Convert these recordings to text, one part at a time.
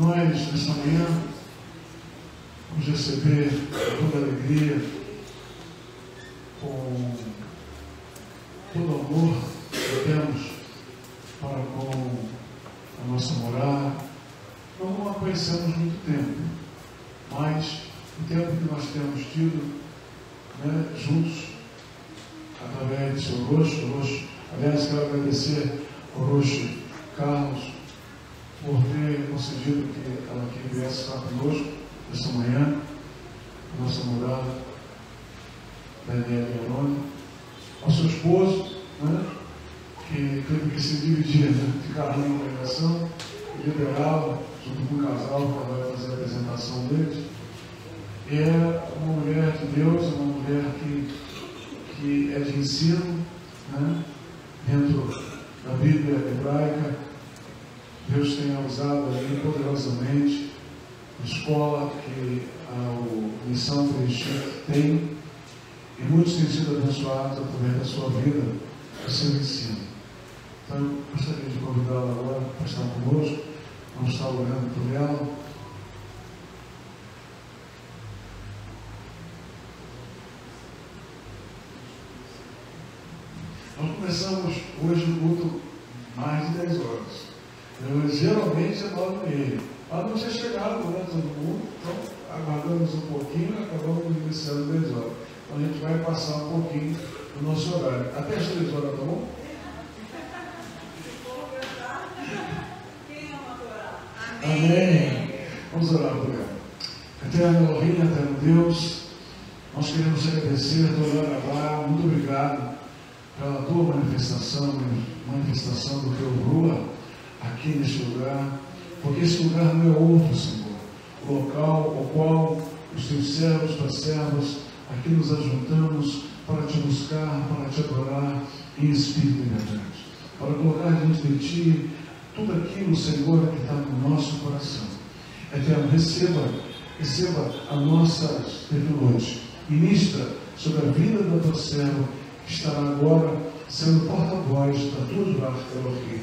Nós, nesta manhã, vamos receber toda a alegria, com todo o amor que temos para com a nossa morada. Não a conhecemos muito tempo, mas o tempo que nós temos tido, né, juntos, através do seu rosto. Aliás, quero agradecer ao rosto Carlos por ter concedido que ela aqui viesse estar conosco esta manhã, a nossa morada, Daniela Leone, ao seu esposo, né, que teve que se dividir, né, de carro na congregação, e liderá-la junto com o casal que vai fazer a apresentação deles. E é uma mulher de Deus, uma mulher que é de ensino, né, dentro da Bíblia hebraica. Deus tem usado ali poderosamente a escola que a Missão Preenchida tem, e muitos têm sido abençoados através da sua vida, do seu ensino. Então, gostaria de convidá-la agora para estar conosco. Vamos estar orando por ela. Nós começamos hoje o culto mais de 10 horas. Geralmente é 9h30. Mas não tinha chegado, né, todo mundo, então aguardamos um pouquinho e acabamos iniciando 10 horas. Então a gente vai passar um pouquinho do nosso horário. Até as 3 horas, tá bom? Amém. Vamos orar por ela. Eterno Elohim, eterno Deus, nós queremos agradecer, Torarabá, muito obrigado pela tua manifestação do teu rua aqui neste lugar, porque esse lugar não é outro, Senhor, o local ao qual os teus servos, tuas servas, aqui nos ajuntamos para te buscar, para te adorar em espírito e verdade, para colocar diante de ti tudo aquilo, Senhor, que está no nosso coração. Eterno, receba a nossa noite, ministra sobre a vida da tua serva, que estará agora sendo porta-voz da tua graça, Elohim.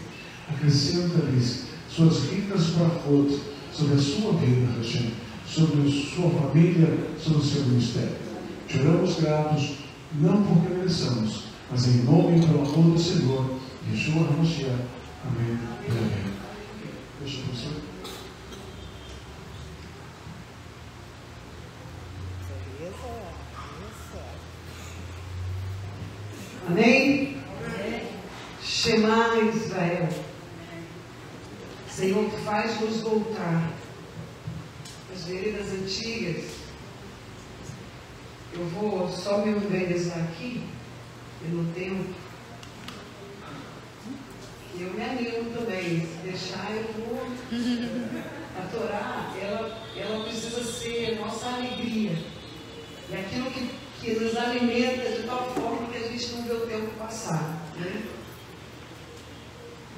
Acrescenta-lhes suas ricas parafotos sobre a sua vida, Hashem, sobre a sua família, sobre o seu ministério. Te oramos gratos, não porque mereçamos, mas em nome e pelo amor do Senhor, Yeshua HaMashiach. Amém e amém. Deixa eu você. Amém? Shema Israel. Senhor, tu faz-nos voltar às veredas antigas. Eu vou só me organizar aqui, pelo tempo. E eu me animo também. Se deixar, eu vou. A Torá, ela precisa ser nossa alegria. E aquilo que nos alimenta de tal forma que a gente não vê o tempo passar, né?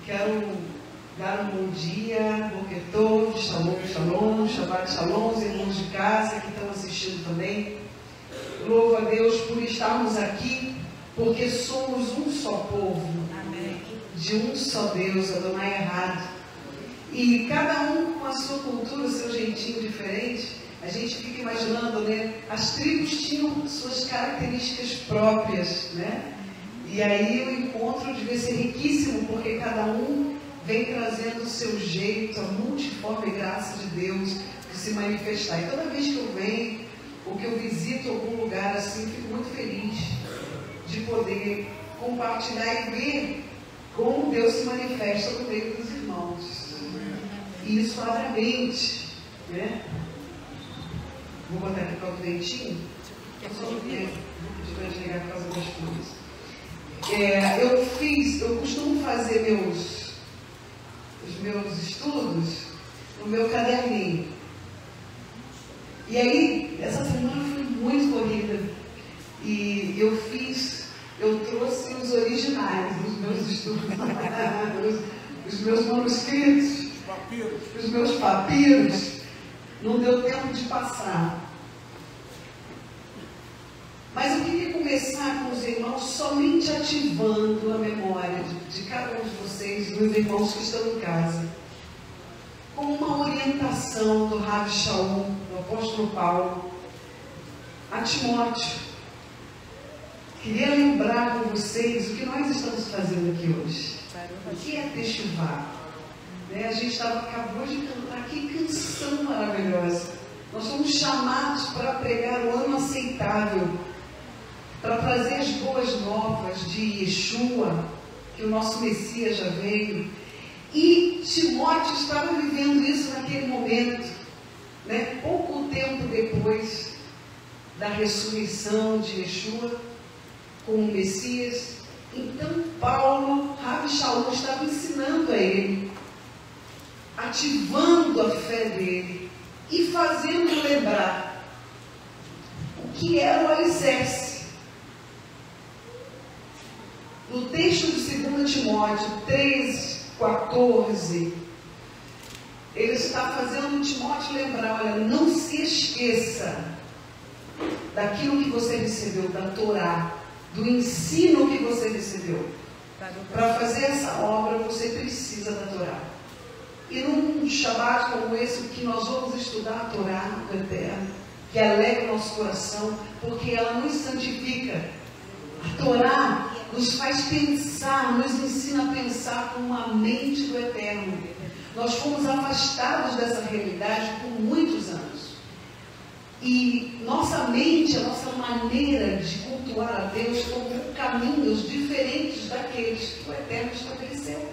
Quero dar um bom dia, Boker Tov, Shalom, Shalom, Shabbat Shalom, os irmãos de casa que estão assistindo também. Louvo a Deus por estarmos aqui, porque somos um só povo, amém, de um só Deus, Adonai Errado. E cada um com a sua cultura, o seu jeitinho diferente. A gente fica imaginando, né? As tribos tinham suas características próprias, né? E aí o encontro devia ser riquíssimo, porque cada um vem trazendo o seu jeito, a multiforme graça de Deus de se manifestar. E toda vez que eu venho, ou que eu visito algum lugar assim, fico muito feliz de poder compartilhar e ver como Deus se manifesta no meio dos irmãos. E isso abre a mente, né? Vou botar aqui para o dentinho. Só um tempo, vou desligar por causa das coisas. Eu costumo fazer os meus estudos no meu caderninho. E aí, essa semana foi muito corrida. E eu trouxe os originais dos meus estudos, os meus manuscritos, os meus papiros. Não deu tempo de passar. Mas eu queria começar com os irmãos somente ativando a memória de cada um de vocês, dos irmãos que estão em casa, com uma orientação do Rav Shaul, do apóstolo Paulo, a Timóteo. Queria lembrar com vocês o que nós estamos fazendo aqui hoje. O que é Teshuvá? A gente acabou de cantar, que canção maravilhosa. Nós somos chamados para pregar o ano aceitável, para trazer as boas novas de Yeshua, que o nosso Messias já veio. E Timóteo estava vivendo isso naquele momento, pouco tempo depois da ressurreição de Yeshua como Messias. Então Paulo, Rav Shaul, estava ensinando a ele, ativando a fé dele e fazendo lembrar o que era o alicerce. No texto de 2 Timóteo 3:14, ele está fazendo Timóteo lembrar, olha, não se esqueça daquilo que você recebeu, da Torá, do ensino que você recebeu. Para fazer essa obra, você precisa da Torá. E num Shabbat como esse, que nós vamos estudar a Torá do Eterno, que alegra o nosso coração, porque ela nos santifica. A Torá nos faz pensar, nos ensina a pensar com uma mente do Eterno. Nós fomos afastados dessa realidade por muitos anos. E nossa mente, a nossa maneira de cultuar a Deus tomou caminhos diferentes daqueles que o Eterno estabeleceu.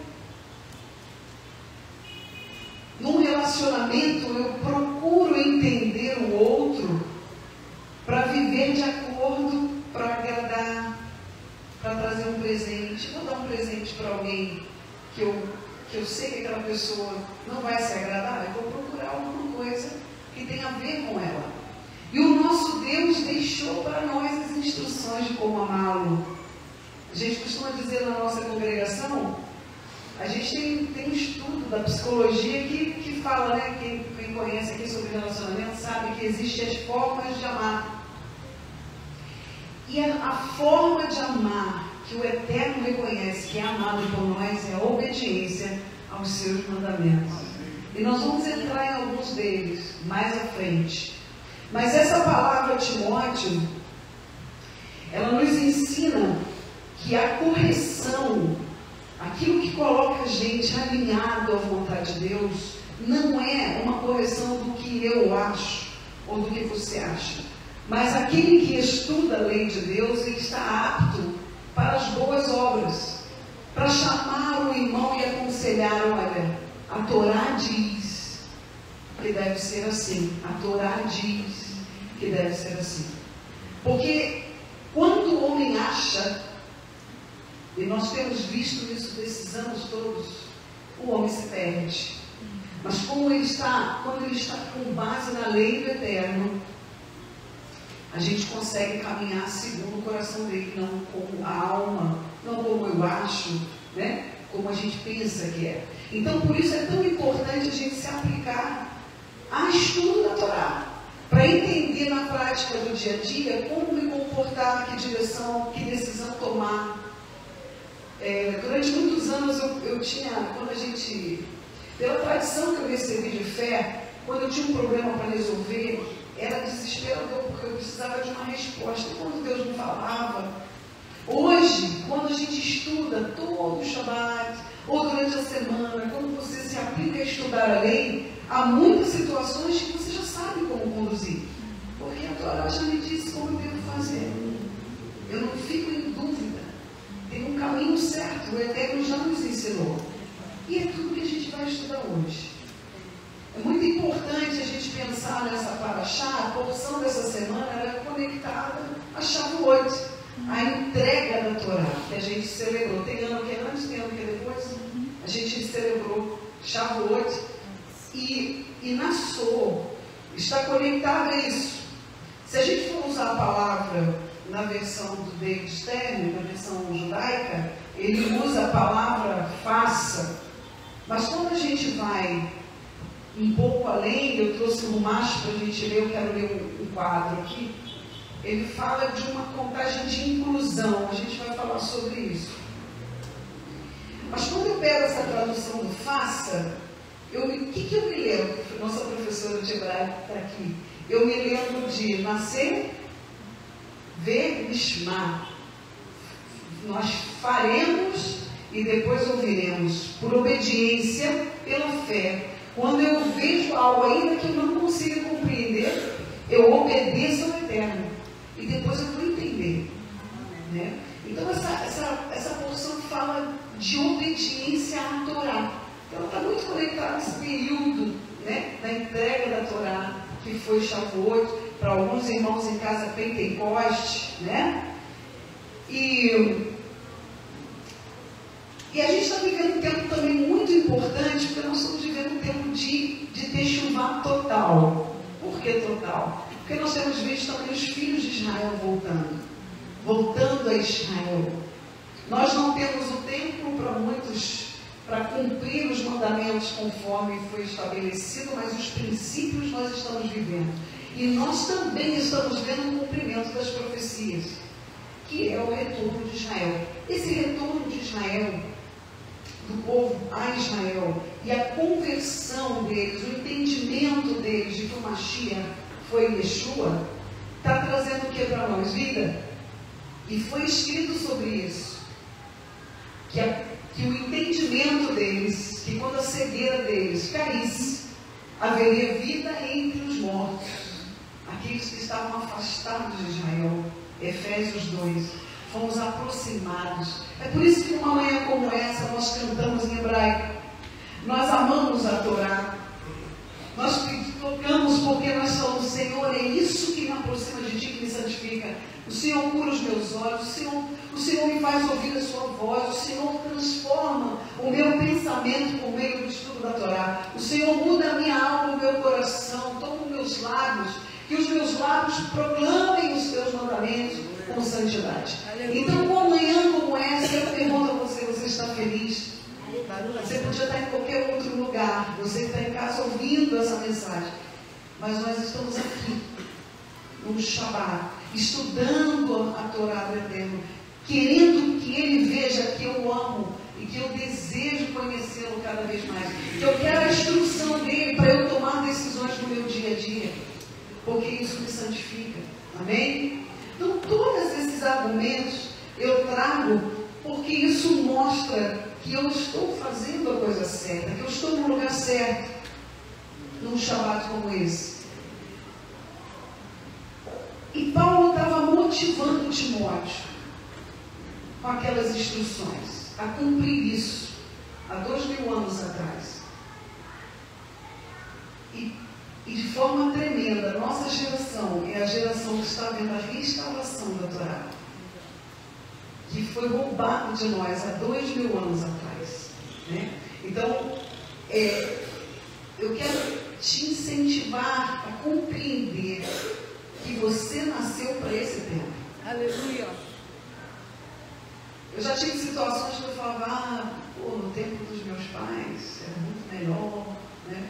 Num relacionamento, eu procuro entender o outro para viver de acordo, para agradar, para trazer um presente. Vou dar um presente para alguém que eu sei que aquela pessoa não vai se agradar, eu vou procurar alguma coisa que tenha a ver com ela. E o nosso Deus deixou para nós as instruções de como amá-lo. A gente costuma dizer na nossa congregação, a gente tem um estudo da psicologia que fala, quem conhece aqui sobre relacionamento sabe que existem as formas de amar. E a forma de amar que o Eterno reconhece que é amado por nós é a obediência aos seus mandamentos. E nós vamos entrar em alguns deles mais à frente. Mas essa palavra, Timóteo, ela nos ensina que a correção, aquilo que coloca a gente alinhado à vontade de Deus, não é uma correção do que eu acho ou do que você acha. Mas aquele que estuda a lei de Deus, ele está apto para as boas obras, para chamar o irmão e aconselhar, olha, a Torá diz que deve ser assim. A Torá diz que deve ser assim. Porque quando o homem acha, e nós temos visto isso desses anos todos, o homem se perde. Mas quando ele está com base na lei do Eterno, a gente consegue caminhar segundo o coração dele, não como a alma, não como eu acho, como a gente pensa que é. Então, por isso é tão importante a gente se aplicar a estudo da Torá, para entender na prática do dia a dia como me comportar, que direção, que decisão tomar. Durante muitos anos eu tinha, pela tradição que eu recebi de fé, quando eu tinha um problema para resolver, era desesperador, porque eu precisava de uma resposta. Quando Deus me falava, hoje, quando a gente estuda todo o Shabbat, ou durante a semana, quando você se aplica a estudar a lei, há muitas situações que você já sabe como conduzir, porque a Torá já me disse como eu devo fazer. Eu não fico em dúvida. Tem um caminho certo, o Eterno já nos ensinou. E é tudo que a gente vai estudar hoje. É muito importante a gente pensar nessa paraxá. A porção dessa semana era conectada a Shavuot, a entrega da Torá, que a gente celebrou. Tem ano que é antes, tem ano que é depois. A gente celebrou Shavuot e Nassau está conectado a isso. Se a gente for usar a palavra na versão do David Stern, na versão judaica, ele usa a palavra faça. Mas quando a gente vai um pouco além, eu trouxe um macho para a gente ler, eu quero ler um quadro aqui. Ele fala de uma contagem de inclusão, a gente vai falar sobre isso. Mas quando eu pego essa tradução do faça, O que eu me lembro? Nossa professora de hebraico está aqui. Eu me lembro de nascer, ver, Mishma. Nós faremos e depois ouviremos, por obediência, pela fé. Quando eu vejo algo ainda que eu não consigo compreender, eu obedeço ao Eterno. E depois eu vou entender. Né? Então essa porção fala de obediência à Torá. Então ela está muito conectada nesse período, né, da entrega da Torá, que foi Shavuot, para alguns irmãos em casa Pentecoste, né? E a gente está vivendo um tempo também muito importante, porque nós estamos vivendo um tempo de techuvá total. Por que total? Porque nós temos visto também os filhos de Israel voltando a Israel. Nós não temos o tempo para muitos, para cumprir os mandamentos conforme foi estabelecido, mas os princípios nós estamos vivendo. E nós também estamos vendo o cumprimento das profecias, que é o retorno de Israel. Esse retorno de Israel, do povo a Israel, e a conversão deles, o entendimento deles de que o Mashiach foi Yeshua, está trazendo o que para nós? Vida. E foi escrito sobre isso, que o entendimento deles, que quando a cegueira deles caísse, haveria vida entre os mortos, aqueles que estavam afastados de Israel. Efésios 2, fomos aproximados. É por isso que numa manhã como essa nós cantamos em hebraico. Nós amamos a Torá. Nós tocamos porque nós somos, Senhor, é isso que me aproxima de Ti, que me santifica. O Senhor cura os meus olhos, o Senhor me faz ouvir a Sua voz, o Senhor transforma o meu pensamento por meio do estudo da Torá. O Senhor muda a minha alma, o meu coração, toma os meus lábios, que os meus lábios proclamem os Teus mandamentos com santidade. Então, uma manhã como essa, eu pergunto a você, você está feliz? Você podia estar em qualquer outro lugar, você que está em casa ouvindo essa mensagem, mas nós estamos aqui, no Shabbat, estudando a Torá do Eterno, querendo que Ele veja que eu amo e que eu desejo conhecê-lo cada vez mais, que eu quero a instrução dEle para eu tomar decisões no meu dia a dia, porque isso me santifica. Amém? Então, todos esses argumentos eu trago porque isso mostra que eu estou fazendo a coisa certa, que eu estou no lugar certo, num Shabbat como esse. E Paulo estava motivando Timóteo com aquelas instruções a cumprir isso há 2000 anos atrás. E de forma tremenda, nossa geração é a geração que está vendo a restauração da Torá, que foi roubado de nós há 2000 anos atrás. Né? Então, eu quero te incentivar a compreender que você nasceu para esse tempo. Aleluia. Eu já tive situações que eu falava, no tempo dos meus pais era muito melhor, né?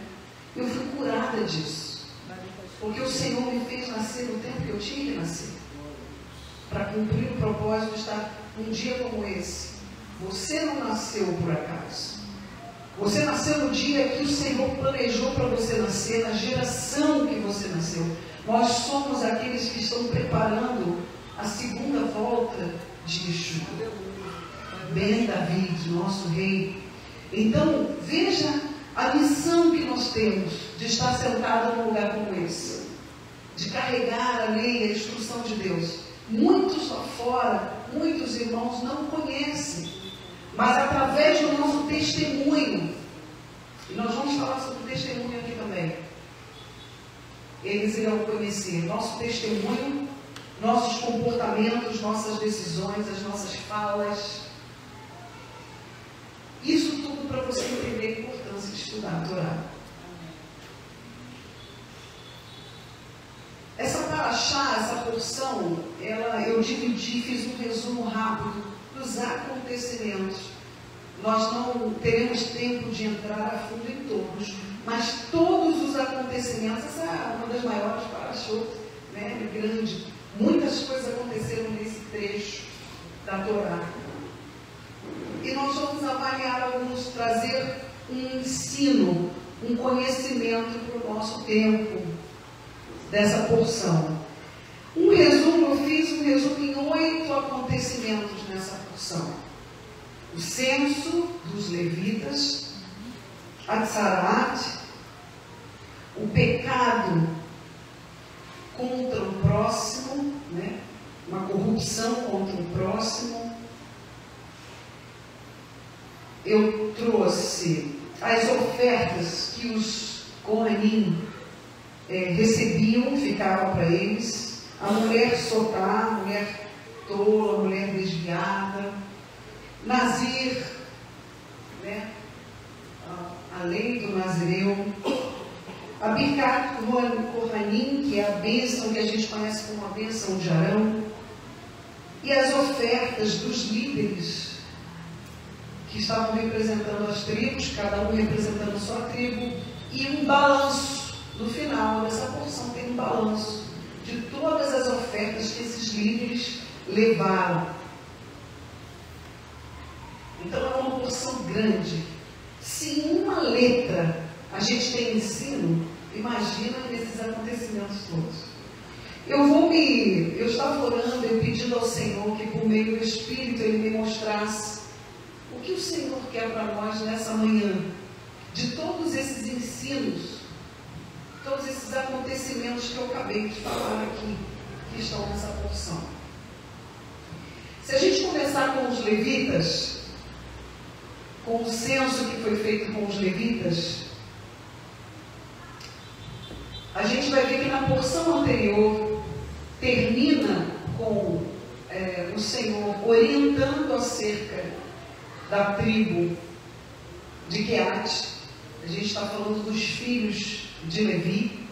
Eu fui curada disso, porque o Senhor me fez nascer no tempo que eu tinha que nascer, para cumprir o propósito de estar num dia como esse. Você não nasceu por acaso. Você nasceu no dia que o Senhor planejou para você nascer, na geração que você nasceu. Nós somos aqueles que estão preparando a segunda volta de Yeshua. Ben David, nosso rei. Então, veja a missão que nós temos de estar sentado num lugar como esse, de carregar a lei, a instrução de Deus. Muitos lá fora, muitos irmãos não conhecem, mas através do nosso testemunho, e nós vamos falar sobre o testemunho aqui também, eles irão conhecer nosso testemunho, nossos comportamentos, nossas decisões, as nossas falas. Isso tudo para você entender a importância de estudar a Torá. Essa paraxá, essa porção, eu dividi, fiz um resumo rápido dos acontecimentos. Nós não teremos tempo de entrar a fundo em todos, mas todos os acontecimentos, essa é uma das maiores paraxot, né, grande. Muitas coisas aconteceram nesse trecho da Torá. E nós vamos avaliar alguns, trazer um ensino um conhecimento para o nosso tempo dessa porção. Eu fiz um resumo em 8 acontecimentos nessa porção. O censo dos levitas, Atzarat, o pecado contra o próximo, né? Uma corrupção contra o próximo. Eu trouxe as ofertas que os Kohanim recebiam, ficavam para eles. A mulher sotá, a mulher tola, a mulher desviada. Nazir, né? A lei do Nazireu. A Birkat Kohanim, que é a bênção que a gente conhece como a bênção de Arão. E as ofertas dos líderes que estavam representando as tribos, cada um representando a sua tribo, e um balanço. No final dessa porção tem um balanço de todas as ofertas que esses líderes levaram. Então é uma porção grande. Se em uma letra a gente tem ensino, imagina nesses acontecimentos todos. Eu estava orando e pedindo ao Senhor que por meio do Espírito Ele me mostrasse o que o Senhor quer para nós nessa manhã, de todos esses ensinos, todos esses acontecimentos que eu acabei de falar aqui, que estão nessa porção. Se a gente começar com os levitas, com o censo que foi feito com os levitas, a gente vai ver que na porção anterior termina com o Senhor orientando acerca da tribo de Queate. A gente está falando dos filhos de Levi,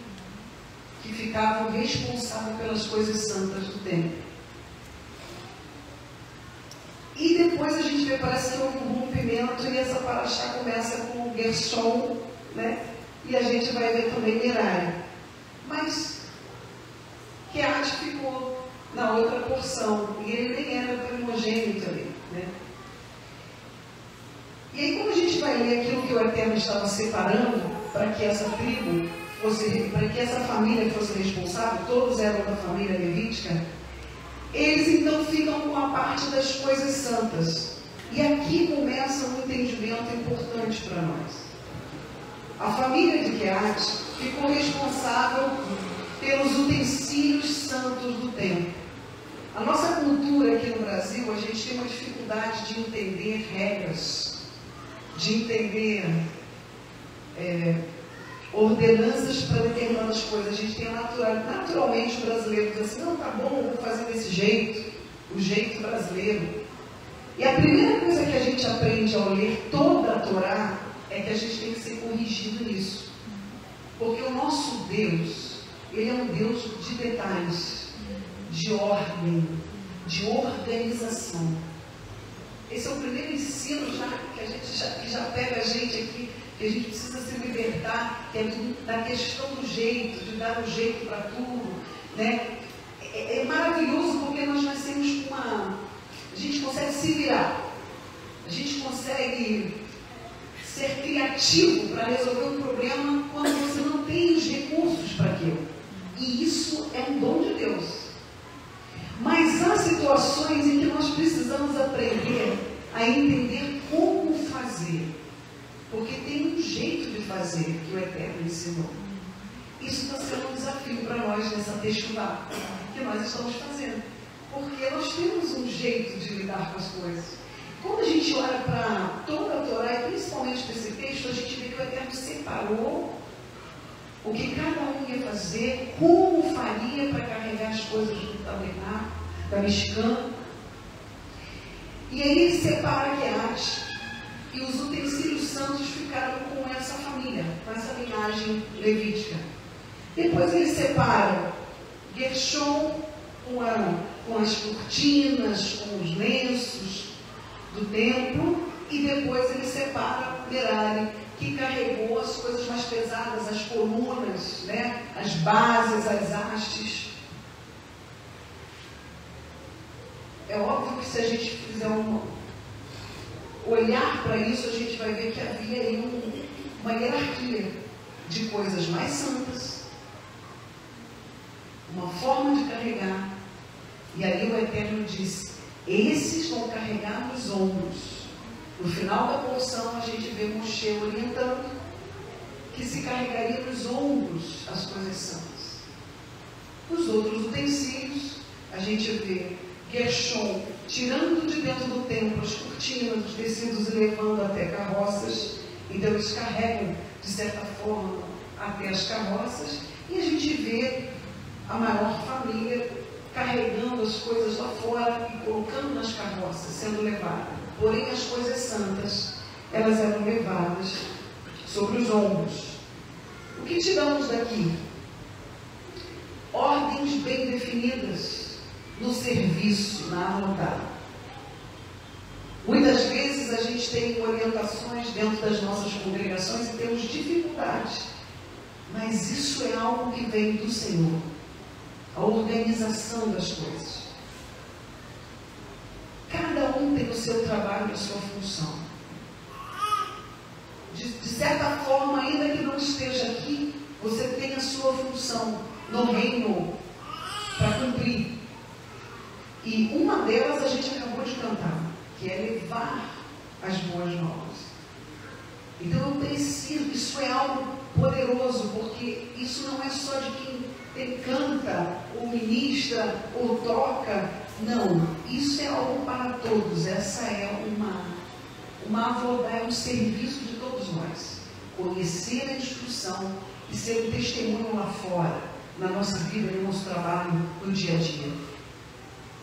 que ficavam responsáveis pelas coisas santas do templo. E depois a gente vê, parece que houve um rompimento, e essa paraxá começa com o Gershom, né? E a gente vai ver também Merari. Mas Queate ficou na outra porção, e ele nem era primogênito ali, né? E aí, como a gente vai ler aquilo que o Eterno estava separando para que essa tribo para que essa família fosse responsável, todos eram da família levítica, eles então ficam com a parte das coisas santas. E aqui começa um entendimento importante para nós. A família de Queate ficou responsável pelos utensílios santos do templo. A nossa cultura aqui no Brasil, a gente tem uma dificuldade de entender regras, de entender ordenanças para determinadas coisas. A gente tem naturalmente o brasileiro diz assim, não, tá bom, eu vou fazer desse jeito, o jeito brasileiro. E a primeira coisa que a gente aprende ao ler toda a Torá é que a gente tem que ser corrigido nisso. Porque o nosso Deus, Ele é um Deus de detalhes, de ordem, de organização. Esse é o primeiro ensino que já pega a gente aqui, que a gente precisa se libertar, que é da questão do jeito, de dar um jeito para tudo, né? É maravilhoso porque nós nascemos com a gente consegue se virar, a gente consegue ser criativo para resolver um problema quando você não tem os recursos para aquilo. E isso é um dom de Deus. Mas há situações em que nós precisamos aprender a entender como fazer. Porque tem um jeito de fazer que o Eterno ensinou. Isso está sendo um desafio para nós nessa Teshuvá que nós estamos fazendo. Porque nós temos um jeito de lidar com as coisas. Quando a gente olha para toda a Torá, e principalmente para esse texto, a gente vê que o Eterno separou o que cada um ia fazer, como faria para carregar as coisas do tabernáculo, da Mishkan. E aí ele separa Queate, e os utensílios santos ficaram com essa família, com essa linhagem levítica. Depois ele separa Gershom com as cortinas, com os lenços do templo, e depois ele separa Merari, que carregou as coisas mais pesadas, as colunas, né? As bases, as hastes. É óbvio que se a gente fizer olhar para isso, a gente vai ver que havia aí uma hierarquia de coisas mais santas, uma forma de carregar. E aí o Eterno disse: esses vão carregar nos ombros. No final da porção a gente vê Moshe orientando que se carregaria nos ombros as coisas santas. Os outros utensílios, a gente vê Gershom tirando de dentro do templo as cortinas, os tecidos e levando até carroças. Então eles carregam, de certa forma, até as carroças. E a gente vê a maior família carregando as coisas lá fora e colocando nas carroças, sendo levada. Porém, as coisas santas, elas eram levadas sobre os ombros. O que tiramos daqui? Ordens bem definidas no serviço, na armada. Muitas vezes a gente tem orientações dentro das nossas congregações e temos dificuldades. Mas isso é algo que vem do Senhor. A organização das coisas. Cada um tem o seu trabalho e a sua função. De certa forma, ainda que não esteja aqui, você tem a sua função no reino para cumprir. E uma delas a gente acabou de cantar, que é levar as boas novas. Então eu preciso, isso é algo poderoso, porque isso não é só de quem canta, ou ministra, ou toca. Não, isso é algo para todos. Essa é uma avodá, é um serviço de todos nós. Conhecer a instrução e ser um testemunho lá fora, na nossa vida, no nosso trabalho, no dia a dia.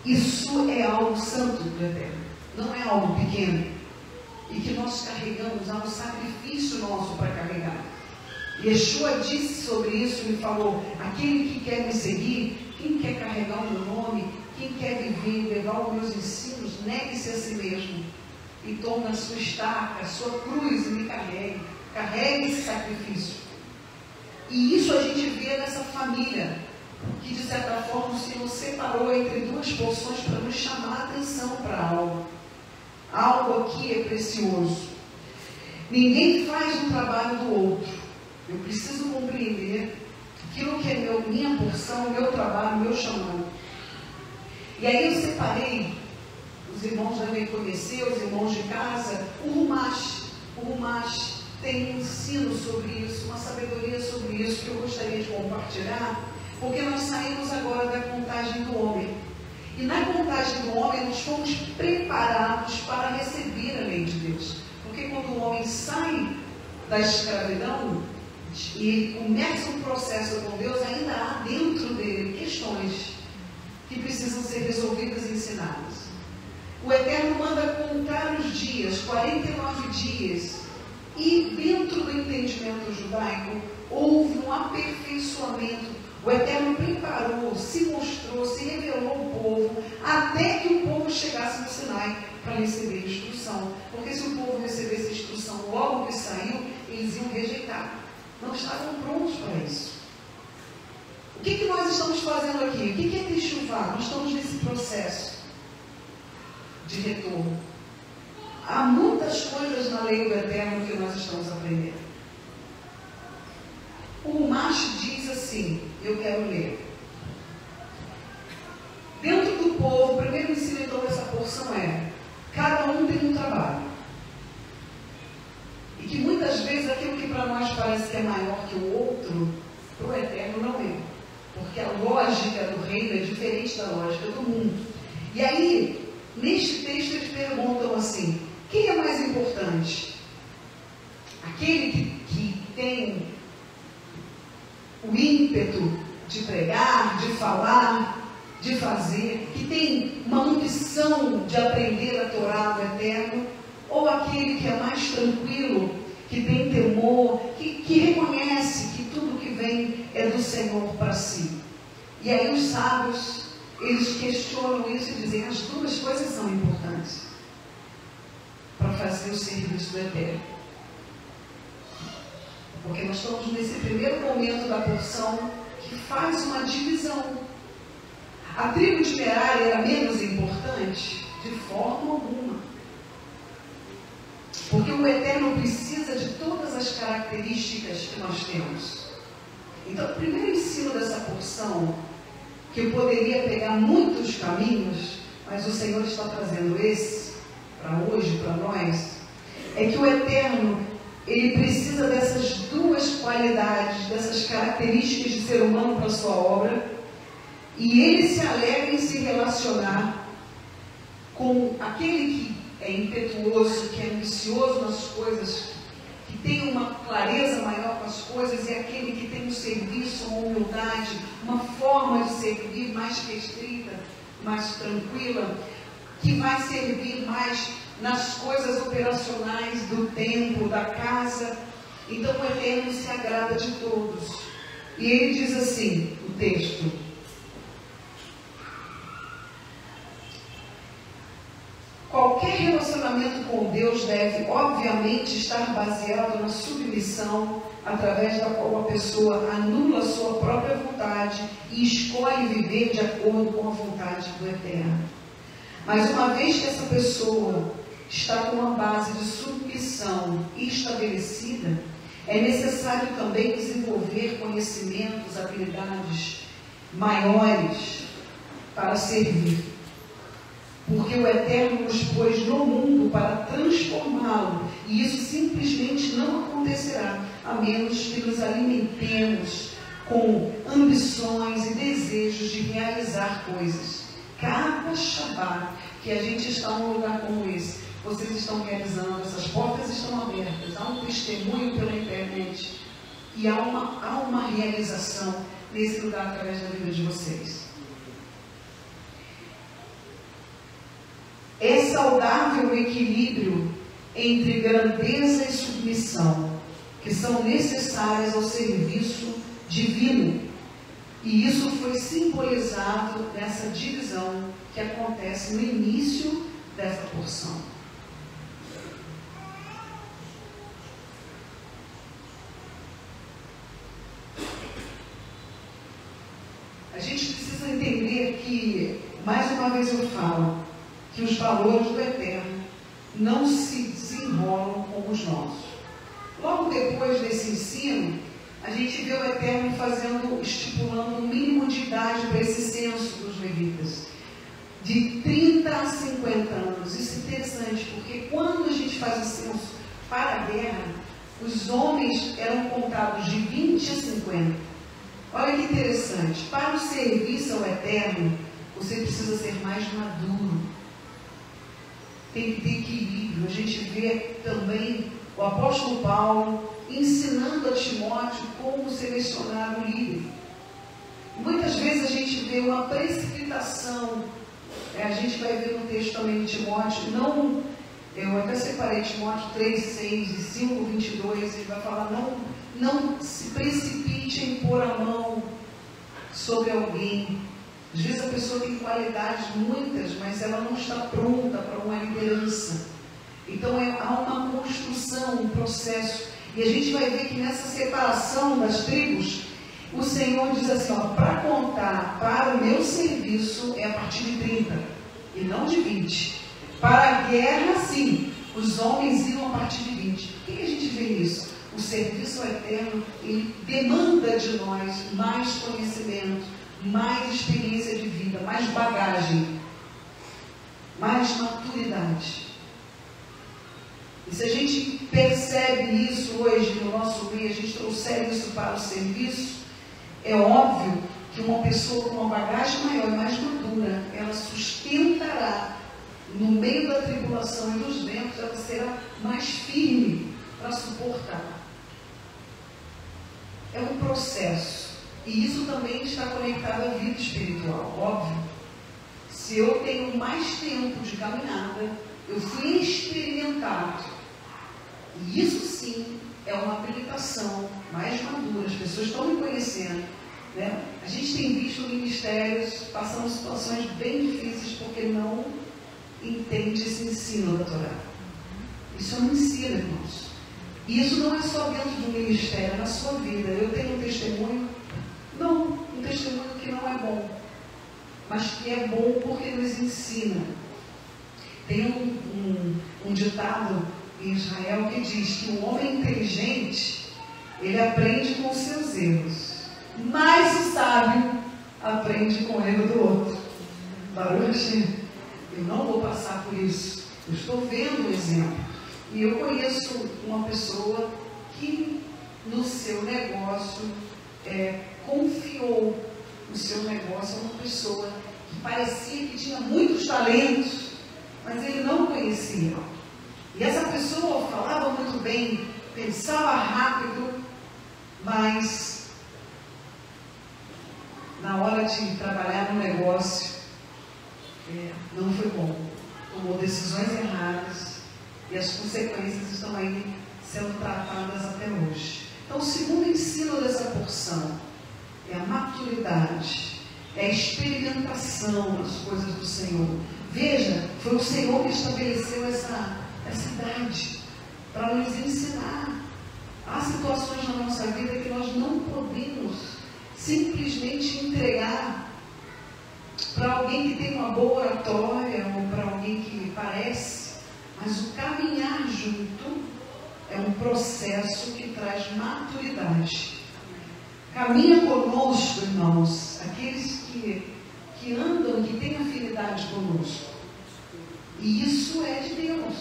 Isso é algo santo do Eterno, não é algo pequeno. E que nós carregamos, há um sacrifício nosso para carregar. Yeshua disse sobre isso, ele falou: aquele que quer me seguir, quem quer carregar o meu nome, quem quer viver e levar os meus ensinos, negue-se a si mesmo e tome a sua estaca, a sua cruz e me carregue. Carregue esse sacrifício. E isso a gente vê nessa família, que de certa forma o Senhor separou entre duas porções para nos chamar a atenção para algo. Algo aqui é precioso. Ninguém faz um trabalho do outro. Eu preciso compreender aquilo que é minha porção, meu trabalho, meu chamado. E aí eu separei, os irmãos devem conhecer, os irmãos de casa, o Rumash. O Rumash tem um ensino sobre isso, uma sabedoria sobre isso que eu gostaria de compartilhar, porque nós saímos agora da contagem do homem. E na contagem do homem nós fomos preparados para receber a lei de Deus. Porque quando o homem sai da escravidão e começa um processo com Deus, ainda há dentro dele questões que precisam ser resolvidas e ensinadas. O Eterno manda contar os dias, 49 dias, e dentro do entendimento judaico houve um aperfeiçoamento. O Eterno preparou, se mostrou, se revelou ao povo, até que o povo chegasse no Sinai para receber instrução. Porque se o povo recebesse instrução logo que saiu, eles iam rejeitar. Não estavam prontos para isso. O que nós estamos fazendo aqui? O que é Teshuvá? Nós estamos nesse processo de retorno. Há muitas coisas na lei do Eterno que nós estamos aprendendo. O Macho diz assim, eu quero ler. Dentro do povo, o primeiro ensino então dessa porção é: cada um tem um trabalho. E que muitas vezes aquilo que para nós parece que é maior que o outro, para o Eterno não é. Porque a lógica do reino é diferente da lógica do mundo. E aí, neste texto eles perguntam assim: quem é mais importante? Aquele que tem o ímpeto de pregar, de falar, de fazer, que tem uma ambição de aprender a Torá do Eterno, ou aquele que é mais tranquilo, que tem temor, que reconhece que tudo que vem é do Senhor para si. E aí os sábios, eles questionam isso e dizem: as duas coisas são importantes para fazer o serviço do Eterno. Porque nós estamos nesse primeiro momento da porção que faz uma divisão. A tribo de Merari era menos importante? De forma alguma. Porque o o Eterno precisa de todas as características que nós temos. Então, o primeiro ensino dessa porção, que eu poderia pegar muitos caminhos, mas o Senhor está trazendo esse para hoje, para nós, é que o Eterno, ele precisa dessas duas qualidades, dessas características de ser humano para a sua obra, e ele se alegra em se relacionar com aquele que é impetuoso, que é ambicioso nas coisas, que tem uma clareza maior com as coisas, e aquele que tem um serviço, uma humildade, uma forma de servir mais restrita, mais tranquila, que vai servir mais nas coisas operacionais do templo, da casa. Então o Eterno se agrada de todos. E ele diz assim, o texto: qualquer relacionamento com Deus deve, obviamente, estar baseado na submissão, através da qual a pessoa anula sua própria vontade e escolhe viver de acordo com a vontade do Eterno. Mas uma vez que essa pessoa está com uma base de submissão estabelecida, é necessário também desenvolver conhecimentos, habilidades maiores para servir. Porque o Eterno nos pôs no mundo para transformá-lo, e isso simplesmente não acontecerá, a menos que nos alimentemos com ambições e desejos de realizar coisas. Cada Shabat que a gente está num lugar como esse, vocês estão realizando, essas portas estão abertas, há um testemunho pela internet, e há uma realização nesse lugar através da vida de vocês. É saudável o equilíbrio entre grandeza e submissão, que são necessárias ao serviço divino. E isso foi simbolizado nessa divisão que acontece no início dessa porção. A gente precisa entender que, mais uma vez eu falo, que os valores do Eterno não se desenrolam como os nossos. Logo depois desse ensino, a gente vê o Eterno estipulando um mínimo de idade para esse censo dos levitas, de 30 a 50 anos. Isso é interessante, porque quando a gente faz o censo para a guerra, os homens eram contados de 20 a 50. Olha que interessante, para o serviço ao Eterno, você precisa ser mais maduro. Tem que ter equilíbrio. A gente vê também o apóstolo Paulo ensinando a Timóteo como selecionar o líder. Muitas vezes a gente vê uma precipitação. A gente vai ver no texto também de Timóteo, eu até separei Timóteo 3:6 e 5:22, ele vai falar, não se precipite em pôr a mão sobre alguém. Às vezes a pessoa tem qualidades muitas, mas ela não está pronta para uma liderança. Então há uma construção, um processo. E a gente vai ver que nessa separação das tribos, o Senhor diz assim, para contar para o meu serviço é a partir de 30, e não de 20. Para a guerra, sim, os homens iam a partir de 20. Por que a gente vê isso? O serviço ao Eterno, ele demanda de nós mais conhecimento, mais experiência de vida, mais bagagem, mais maturidade. E se a gente percebe isso hoje no nosso meio, a gente trouxer isso para o serviço, é óbvio que uma pessoa com uma bagagem maior e mais madura, ela sustentará no meio da tribulação e dos ventos, ela será mais firme para suportar. É um processo. E isso também está conectado à vida espiritual, óbvio. Se eu tenho mais tempo de caminhada, eu fui experimentado. E isso sim é uma habilitação mais madura. As pessoas estão me conhecendo, né? A gente tem visto ministérios passando situações bem difíceis porque não entende esse ensino da Torá. Isso não ensina, irmãos. E isso não é só dentro do ministério, é na sua vida. Eu tenho um testemunho, um testemunho que não é bom, mas que é bom porque nos ensina. Tem um ditado em Israel que diz que o homem inteligente, ele aprende com os seus erros, mas o sábio aprende com o erro do outro. Baruch, eu não vou passar por isso. Eu estou vendo um exemplo. E eu conheço uma pessoa que no seu negócio confiou o seu negócio a uma pessoa que parecia que tinha muitos talentos, mas ele não conhecia. E essa pessoa falava muito bem, pensava rápido, mas na hora de trabalhar no negócio não foi bom. Tomou decisões erradas e as consequências estão aí sendo tratadas até hoje. Então, o segundo ensino dessa porção é a maturidade, é a experimentação das coisas do Senhor. Veja, foi o Senhor que estabeleceu essa idade para nos ensinar. Há situações na nossa vida que nós não podemos simplesmente entregar para alguém que tem uma boa oratória ou para alguém que parece, mas o caminhar junto é um processo que traz maturidade. Caminha conosco, irmãos, aqueles que andam, que têm afinidade conosco. E isso é de Deus.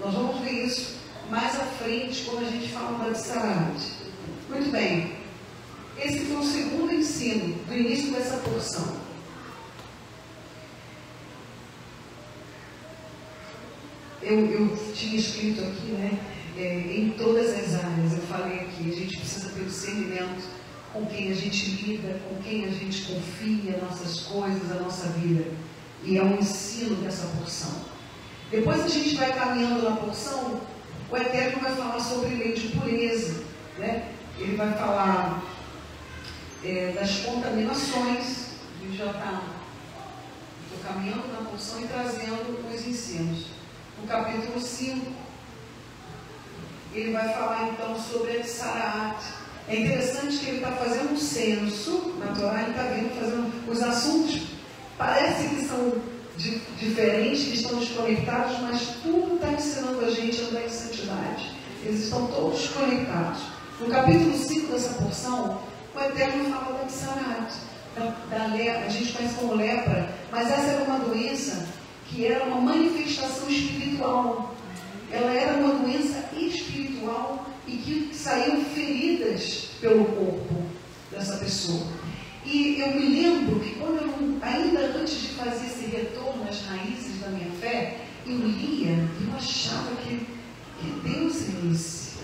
Nós vamos ver isso mais à frente, quando a gente fala da Tsarat. Muito bem. Esse foi o segundo ensino do início dessa porção. Eu tinha escrito aqui, né? Em todas as áreas, eu falei aqui, a gente precisa ter o discernimento com quem a gente lida, com quem a gente confia, nossas coisas, a nossa vida. E é um ensino dessa porção. Depois a gente vai caminhando na porção, o Eterno vai falar sobre lei de pureza, né? Ele vai falar das contaminações. A gente já está caminhando na porção e trazendo os ensinos. No capítulo 5, ele vai falar então sobre a Tsarat. É interessante que ele está fazendo um censo na Torá, ele está vendo, fazendo os assuntos, parece que são diferentes, que estão desconectados, mas tudo está ensinando a gente a andar em santidade. Eles estão todos conectados. No capítulo 5 dessa porção, o Eterno fala da Tsarat, da lepra. A gente conhece como lepra, mas essa era uma doença que era uma manifestação espiritual. Ela era uma doença espiritual e que saíam feridas pelo corpo dessa pessoa. E eu me lembro que quando ainda antes de fazer esse retorno às raízes da minha fé, eu lia e eu achava que Deus é esse.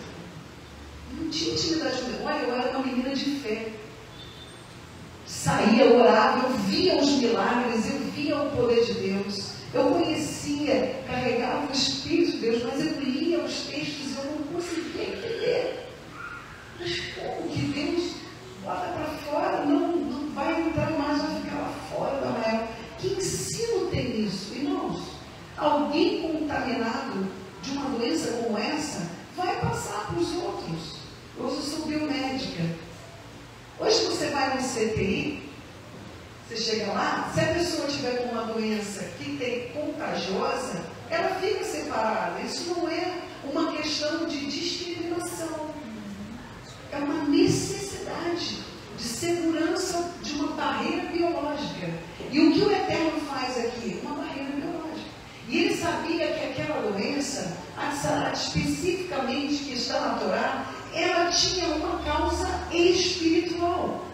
Eu não tinha intimidade com Deus. Olha, eu era uma menina de fé. Saía, orava, eu via os milagres, eu via o poder de Deus. Eu conhecia, carregava o Espírito de Deus, mas eu lia os textos e eu não conseguia entender. Mas como que Deus bota para fora? Não vai entrar mais, vai ficar lá fora da Arraial. Que ensino tem isso? Irmãos, alguém contaminado de uma doença como essa vai passar para os outros. Hoje eu sou biomédica. Hoje você vai no CTI, você chega lá, se a pessoa tiver com uma doença que tem contagiosa, ela fica separada. Isso não é uma questão de discriminação. É uma necessidade de segurança de uma barreira biológica. E o que o Eterno faz aqui? Uma barreira biológica. E ele sabia que aquela doença, a Tsarat especificamente, que está na Torá, ela tinha uma causa espiritual.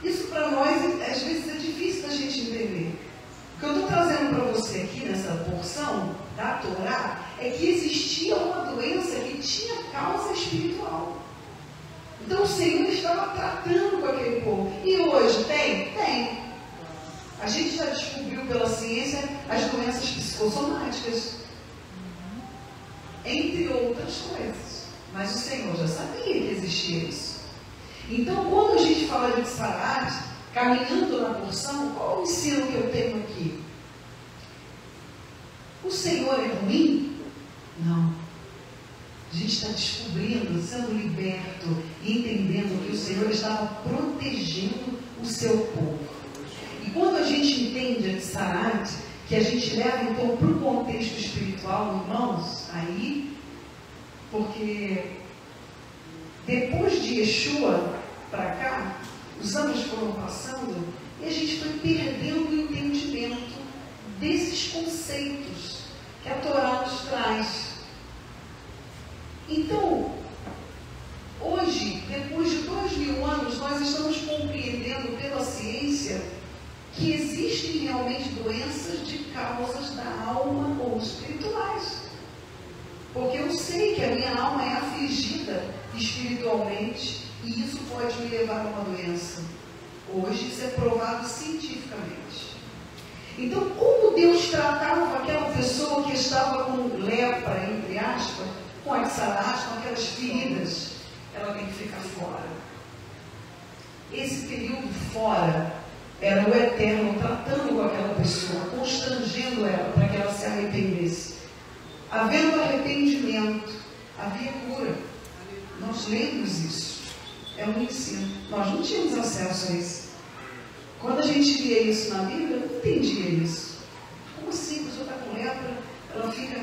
Isso para nós, às vezes, é difícil da gente entender. O que eu estou trazendo para você aqui nessa porção da Torá é que existia uma doença que tinha causa espiritual. Então o Senhor estava tratando com aquele povo. E hoje tem? Tem. A gente já descobriu pela ciência as doenças psicossomáticas, entre outras coisas. Mas o Senhor já sabia que existia isso. Então, quando a gente fala de Tsarat, caminhando na porção, qual o ensino que eu tenho aqui? O Senhor é ruim? Não. A gente está descobrindo, sendo liberto e entendendo que o Senhor estava protegendo o seu povo. E quando a gente entende a Tsarat, que que a gente leva então para o contexto espiritual, irmãos, aí, porque depois de Yeshua para cá, os anos foram passando e a gente foi perdendo o entendimento desses conceitos que a Torá nos traz. Então, hoje, depois de 2000 anos, nós estamos compreendendo pela ciência que existem realmente doenças de causas da alma ou espirituais. Porque eu sei que a minha alma é afligida espiritualmente e isso pode me levar a uma doença. Hoje isso é provado cientificamente. Então, como Deus tratava aquela pessoa que estava com lepra, entre aspas, com as saradas, com aquelas feridas, ela tem que ficar fora. Esse período fora era o Eterno tratando com aquela pessoa, constrangendo ela para que ela se arrependesse. Havendo arrependimento, havia cura. Nós lemos isso. É um ensino. Nós não tínhamos acesso a isso. Quando a gente lia isso na Bíblia, eu não entendia isso. Como assim? A pessoa está com lepra, ela fica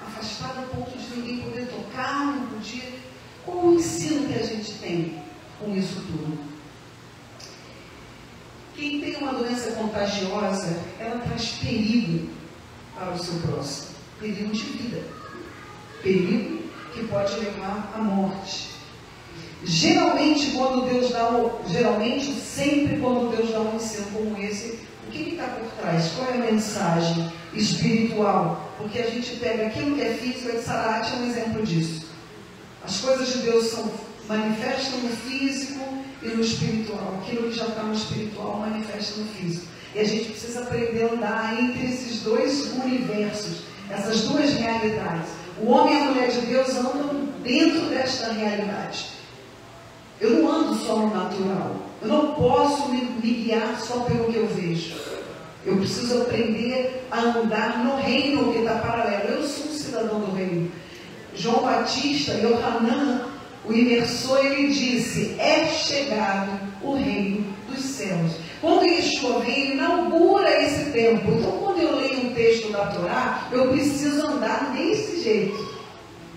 afastada a ponto de ninguém poder tocar, não podia. Qual o ensino que a gente tem com isso tudo? Quem tem uma doença contagiosa, ela traz perigo para o seu próximo. Perigo de vida. Perigo que pode levar à morte. Geralmente, sempre quando Deus dá um ensino como esse, o que está por trás? Qual é a mensagem espiritual? Porque a gente pega aquilo que é físico, e Sarat é um exemplo disso. As coisas de Deus manifestam no físico e no espiritual. Aquilo que já está no espiritual manifesta no físico. E a gente precisa aprender a andar entre esses dois universos, essas duas realidades. O homem e a mulher de Deus andam dentro desta realidade. Eu não ando só no natural. Eu não posso me guiar só pelo que eu vejo. Eu preciso aprender a andar no reino que está paralelo. Eu sou um cidadão do reino. João Batista, Yohanan, o imersor, ele disse: é chegado o reino dos céus. Quando Yeshua vem, ele inaugura esse tempo. Então, quando eu leio um texto da Torá, eu preciso andar desse jeito.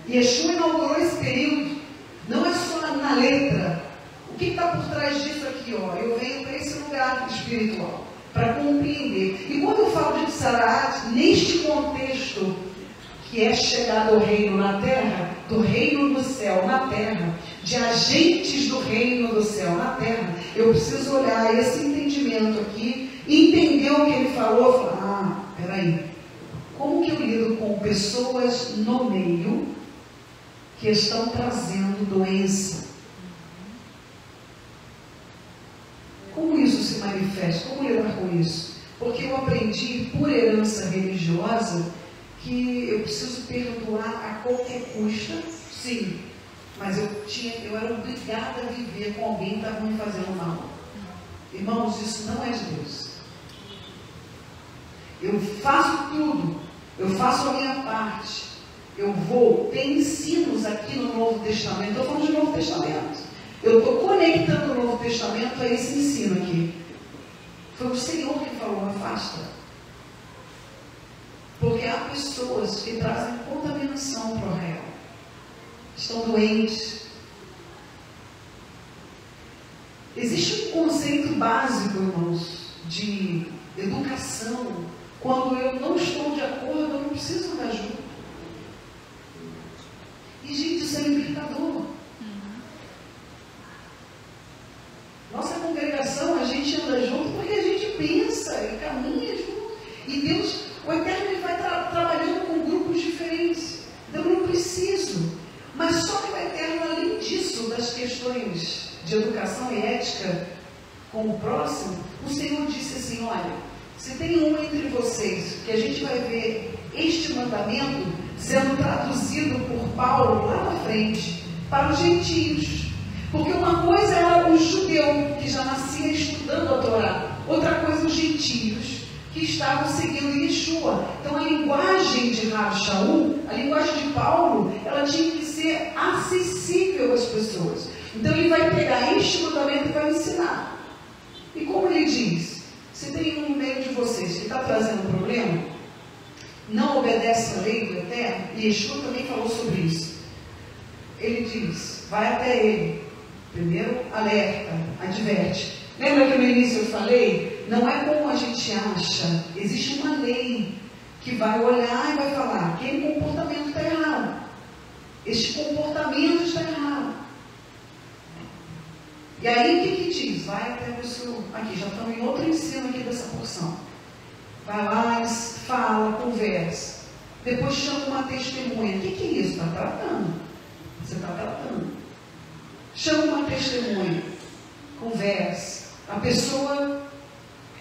Yeshua inaugurou esse período. Não é só na letra. O que está por trás disso aqui? Ó? Eu venho para esse lugar espiritual, para compreender. E quando eu falo de Sarat, neste contexto, que é chegado ao reino na terra, do reino do céu na terra, de agentes do reino do céu na terra, eu preciso olhar esse entendimento aqui, entender o que ele falou, falar, peraí, como que eu lido com pessoas no meio que estão trazendo doença? Como isso se manifesta? Como lidar com isso? Porque eu aprendi por herança religiosa que eu preciso perdoar a qualquer custo, sim, mas eu era obrigada a viver com alguém que estava me fazendo mal. Irmãos, isso não é de Deus. Eu faço tudo, eu faço a minha parte, tem ensinos aqui no Novo Testamento, estou falando de Novo Testamento, eu estou conectando o Novo Testamento a esse ensino aqui. Foi o Senhor que falou: afasta. Porque há pessoas que trazem contaminação para o real. Estão doentes. Existe um conceito básico, irmãos, de educação. Quando eu não estou de acordo, eu não preciso andar junto. E, gente, isso é libertador. Nossa congregação, a gente anda junto porque a gente pensa e caminha junto. E Deus, o Eterno, ele vai trabalhando com grupos diferentes. Então eu não preciso. Mas só que o Eterno, além disso, das questões de educação e ética com o próximo, o Senhor disse assim: olha, se tem um entre vocês, que a gente vai ver este mandamento sendo traduzido por Paulo lá na frente, para os gentios. Porque uma coisa era o judeu, que já nascia estudando a Torá. Outra coisa, os gentios, que estavam seguindo Yeshua. Então a linguagem de Rav Shaul, a linguagem de Paulo, ela tinha que ser acessível às pessoas. Então ele vai pegar este mandamento e vai ensinar. E como ele diz, se tem um no meio de vocês que está trazendo problema, não obedece a lei do Eterno, e Yeshua também falou sobre isso. Ele diz, vai até ele. Primeiro, alerta, adverte. Lembra que no início eu falei? Não é como a gente acha. Existe uma lei que vai olhar e vai falar, aquele comportamento está errado. Este comportamento está errado. E aí o que diz? Vai até a pessoa. Aqui, já estamos em outro ensino aqui dessa porção. Vai lá, fala, conversa. Depois chama uma testemunha. O que é isso? Está tratando. Você está tratando. Chama uma testemunha. Conversa. A pessoa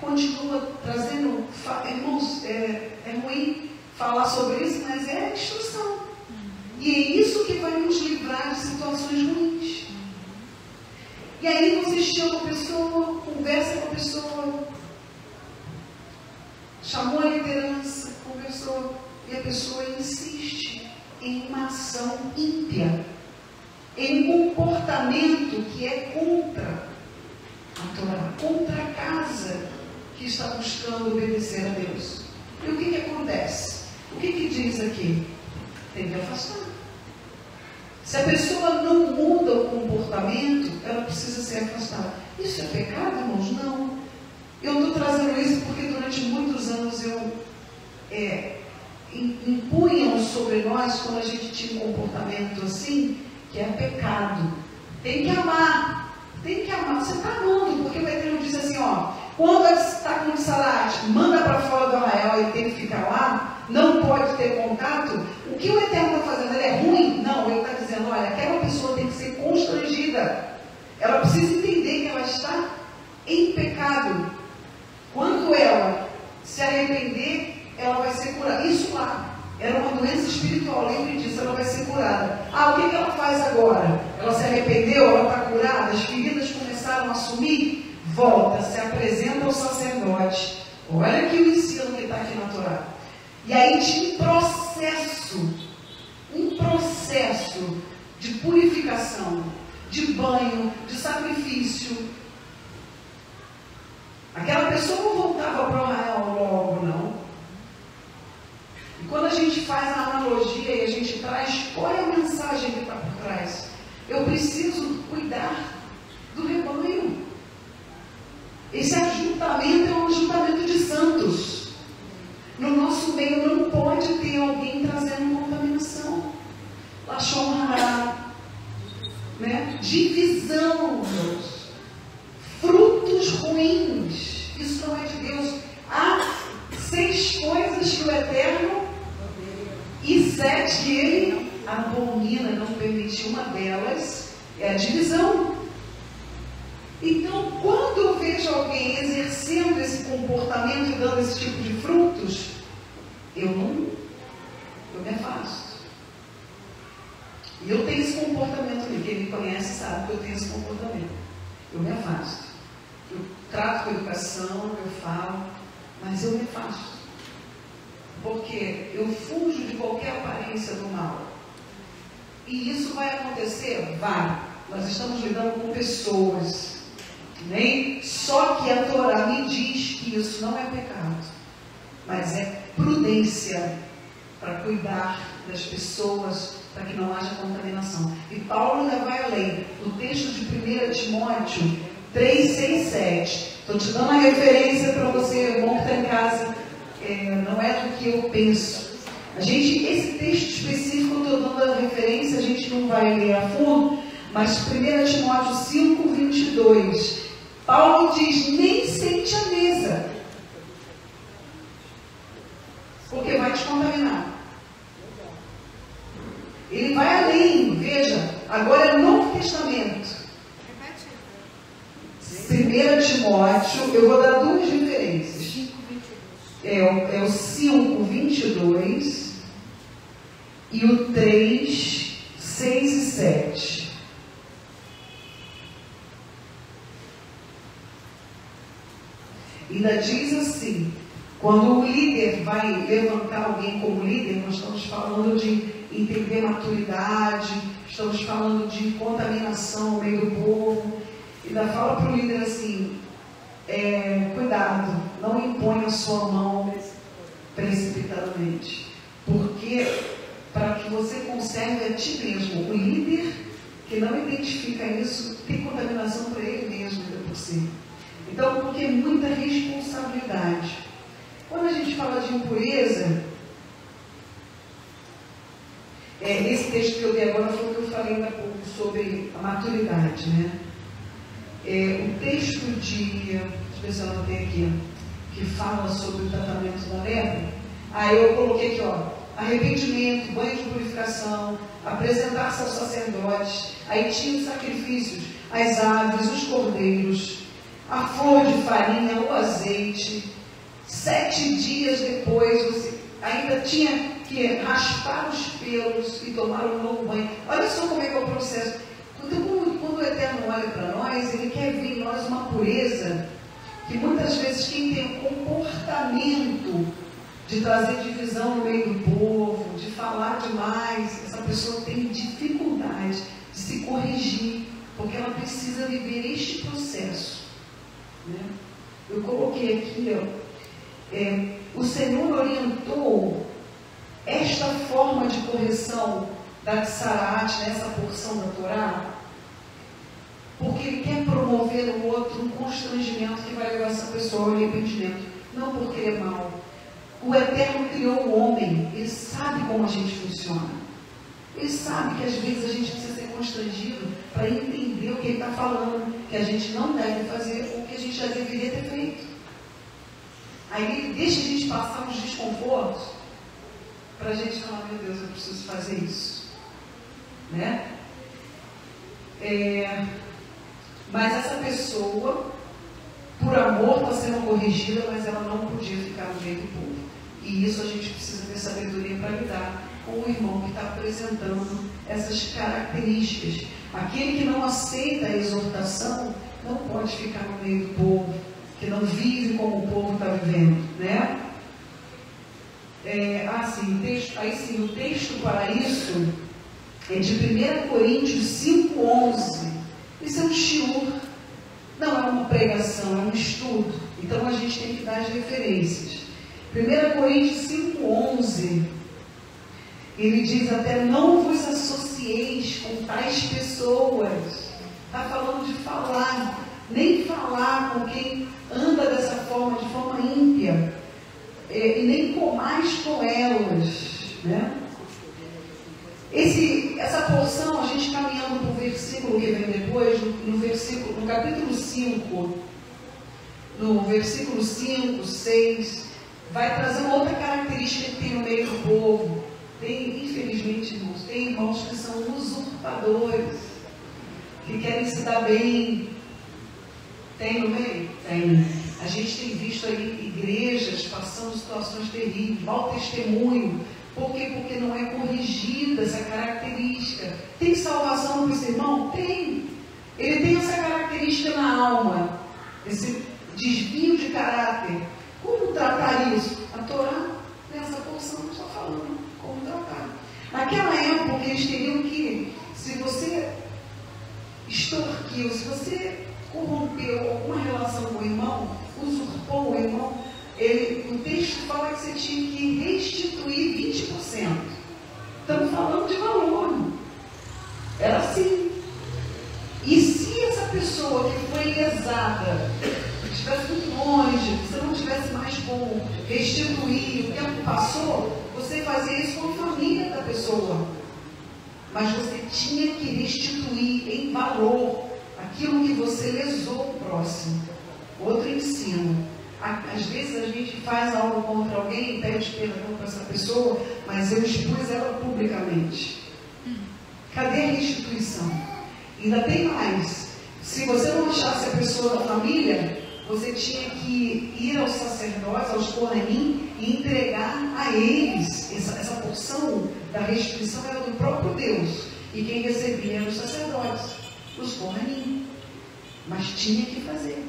continua trazendo. Irmãos, é ruim falar sobre isso, mas é a instrução. E é isso que vai nos livrar de situações ruins. E aí você chama a pessoa, conversa com a pessoa, chamou a liderança, conversou, e a pessoa insiste em uma ação ímpia, em um comportamento que é contra a Torá, contra a casa que está buscando obedecer a Deus. E o que acontece? O que diz aqui? Tem que afastar. Se a pessoa não muda o comportamento, ela precisa ser afastada. Isso é pecado, irmãos? Não. Eu estou trazendo isso porque durante muitos anos impunham sobre nós, quando a gente tinha um comportamento assim, que é pecado. Tem que amar. Tem que amar. Você está amando, porque o Eterno diz assim, quando está com o Sarate, manda para fora do arraial e tem que ficar lá, não pode ter contato. O que o Eterno está fazendo? Ele é ruim? Não, ele está dizendo, olha, aquela pessoa tem que ser constrangida. Ela precisa entender que ela está em pecado. Quando ela se arrepender, ela vai ser curada. Isso lá era uma doença espiritual, lembre disso, ela vai ser curada. O que ela faz agora? Ela se arrependeu, ela está curada, as feridas começaram a sumir, volta, se apresenta ao sacerdote. Olha aqui o ensino que está aqui na Torá. E aí tinha um processo de purificação, de banho, de sacrifício. Aquela pessoa não voltava para o arraial logo, não. E quando a gente faz a analogia e a gente traz, qual é a mensagem que está por trás? Eu preciso cuidar do rebanho. Esse ajuntamento é um ajuntamento de santos. No nosso meio não pode ter alguém trazendo contaminação. Lashon hara, né? Divisão, Deus. Frutos ruins. Isso não é de Deus. Há 6 coisas que o Eterno e 7 que ele abomina, não permitiu. Uma delas é a divisão. Então, quando eu vejo alguém exercendo esse comportamento e dando esse tipo de frutos, eu me afasto. E eu tenho esse comportamento ali. Quem me conhece sabe que eu tenho esse comportamento. Eu me afasto. Eu trato com educação, eu falo, mas eu me afasto. Porque eu fujo de qualquer aparência do mal. E isso vai acontecer? Vai. Nós estamos lidando com pessoas. Nem só que a Torá me diz que isso não é pecado, mas é prudência para cuidar das pessoas, para que não haja contaminação. E Paulo ainda vai além. No texto de 1 Timóteo 3, 6, 7. Estou te dando a referência para você, irmão que está em casa. Não é do que eu penso. Esse texto específico eu estou dando a referência, a gente não vai ler a fundo, mas 1 Timóteo 5, 22. Paulo diz, nem sente a mesa, porque vai te contaminar. Ele vai além, veja, agora é Novo Testamento. 1 Timóteo, eu vou dar 2 referências. É o 5, 22 e o 3, 6 e 7. Ainda diz assim, quando o líder vai levantar alguém como líder, nós estamos falando de entender maturidade, estamos falando de contaminação no meio do povo. Ainda fala para o líder assim, cuidado, não imponha a sua mão precipitadamente. Porque, para que você conserve a ti mesmo, o líder que não identifica isso, tem contaminação para ele mesmo, ainda por si. Então, porque é muita responsabilidade. Quando a gente fala de impureza, esse texto que eu li agora foi o que eu falei ainda há pouco sobre a maturidade, né? O texto deixa eu ver se eu anotei aqui, que fala sobre o tratamento da lepra. Aí eu coloquei aqui, ó, arrependimento, banho de purificação, apresentar-se aos sacerdotes. Aí tinha os sacrifícios, as aves, os cordeiros, a flor de farinha, o azeite. 7 dias depois você ainda tinha que raspar os pelos e tomar um novo banho. Olha só como é que é o processo. Então, quando o Eterno olha para nós, Ele quer ver em nós uma pureza que muitas vezes quem tem o comportamento de trazer divisão no meio do povo, de falar demais, essa pessoa tem dificuldade de se corrigir, porque ela precisa viver este processo, né? Eu coloquei aqui, o Senhor orientou esta forma de correção da Tsarat, nessa porção da Torá, porque Ele quer promover no outro um constrangimento que vai levar essa pessoa ao arrependimento, não porque ele é mau. O Eterno criou o homem, Ele sabe como a gente funciona. Ele sabe que às vezes a gente precisa ser constrangido para entender o que Ele está falando, que a gente não deve fazer ou que a gente já deveria ter feito. Aí Ele deixa a gente passar uns desconfortos para a gente falar, meu Deus, eu preciso fazer isso, né? Mas essa pessoa, por amor, está sendo corrigida, mas ela não podia ficar no meio do povo. E isso a gente precisa ter sabedoria para lidar com o irmão que está apresentando essas características. Aquele que não aceita a exortação não pode ficar no meio do povo, que não vive como o povo está vivendo, né? O texto para isso é de 1 Coríntios 5:11. Isso é um shiur, não é uma pregação, é um estudo. Então a gente tem que dar as referências. 1 Coríntios 5:11, ele diz até: não vos associeis com tais pessoas. Está falando de falar, nem falar com quem anda dessa forma, de forma ímpia, e nem comais com elas, né? Essa porção, a gente caminhando para o versículo que vem depois, no capítulo 5, no versículo 5, 6, vai trazer uma outra característica que tem no meio do povo. Tem, infelizmente, irmãos, tem irmãos que são usurpadores, que querem se dar bem. Tem no meio? Tem. A gente tem visto aí igrejas passando situações terríveis, mau testemunho. Por quê? Porque não é corrigida essa característica. Tem salvação para esse irmão? Tem. Ele tem essa característica na alma, esse desvio de caráter. Como tratar isso? A Torá, nessa porção, está falando como tratar. Naquela época, eles teriam que, se você extorquiu, se você corrompeu alguma relação com o irmão, usurpou o irmão, o texto fala que você tinha que restituir 20%. Estamos falando de valor. Era assim. E se essa pessoa que foi lesada estivesse muito longe, se não tivesse mais como restituir, o tempo passou, você fazia isso com a família da pessoa. Mas você tinha que restituir em valor aquilo que você lesou o próximo. Outro ensino. Às vezes a gente faz algo contra alguém, pede perdão para essa pessoa, mas eu expus ela publicamente. Cadê a restituição? Ainda tem mais. Se você não achasse a pessoa da família, você tinha que ir aos sacerdotes, aos Kohanim, e entregar a eles. Essa porção da restituição era do próprio Deus. E quem recebia eram os sacerdotes, os Kohanim. Mas tinha que fazer.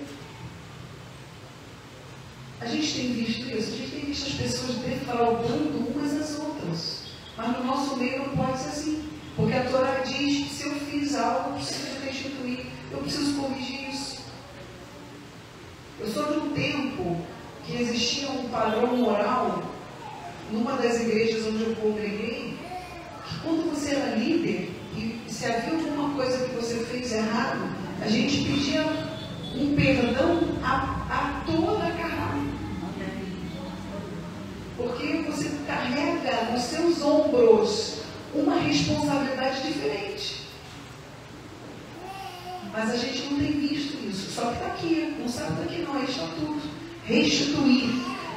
A gente tem visto isso, a gente tem visto as pessoas defraudando umas às outras. Mas no nosso meio não pode ser assim. Porque a Torá diz que se eu fiz algo, eu preciso restituir, eu preciso corrigir isso. Eu sou de um tempo que existia um padrão moral numa das igrejas onde eu congreguei, que quando você era líder, e se havia alguma coisa que você fez errado, a gente pedia um perdão a toda a carrada. Porque você carrega nos seus ombros uma responsabilidade diferente. Mas a gente não tem visto isso. Só que está aqui, não sabe daqui não, é estatuto. Restituir.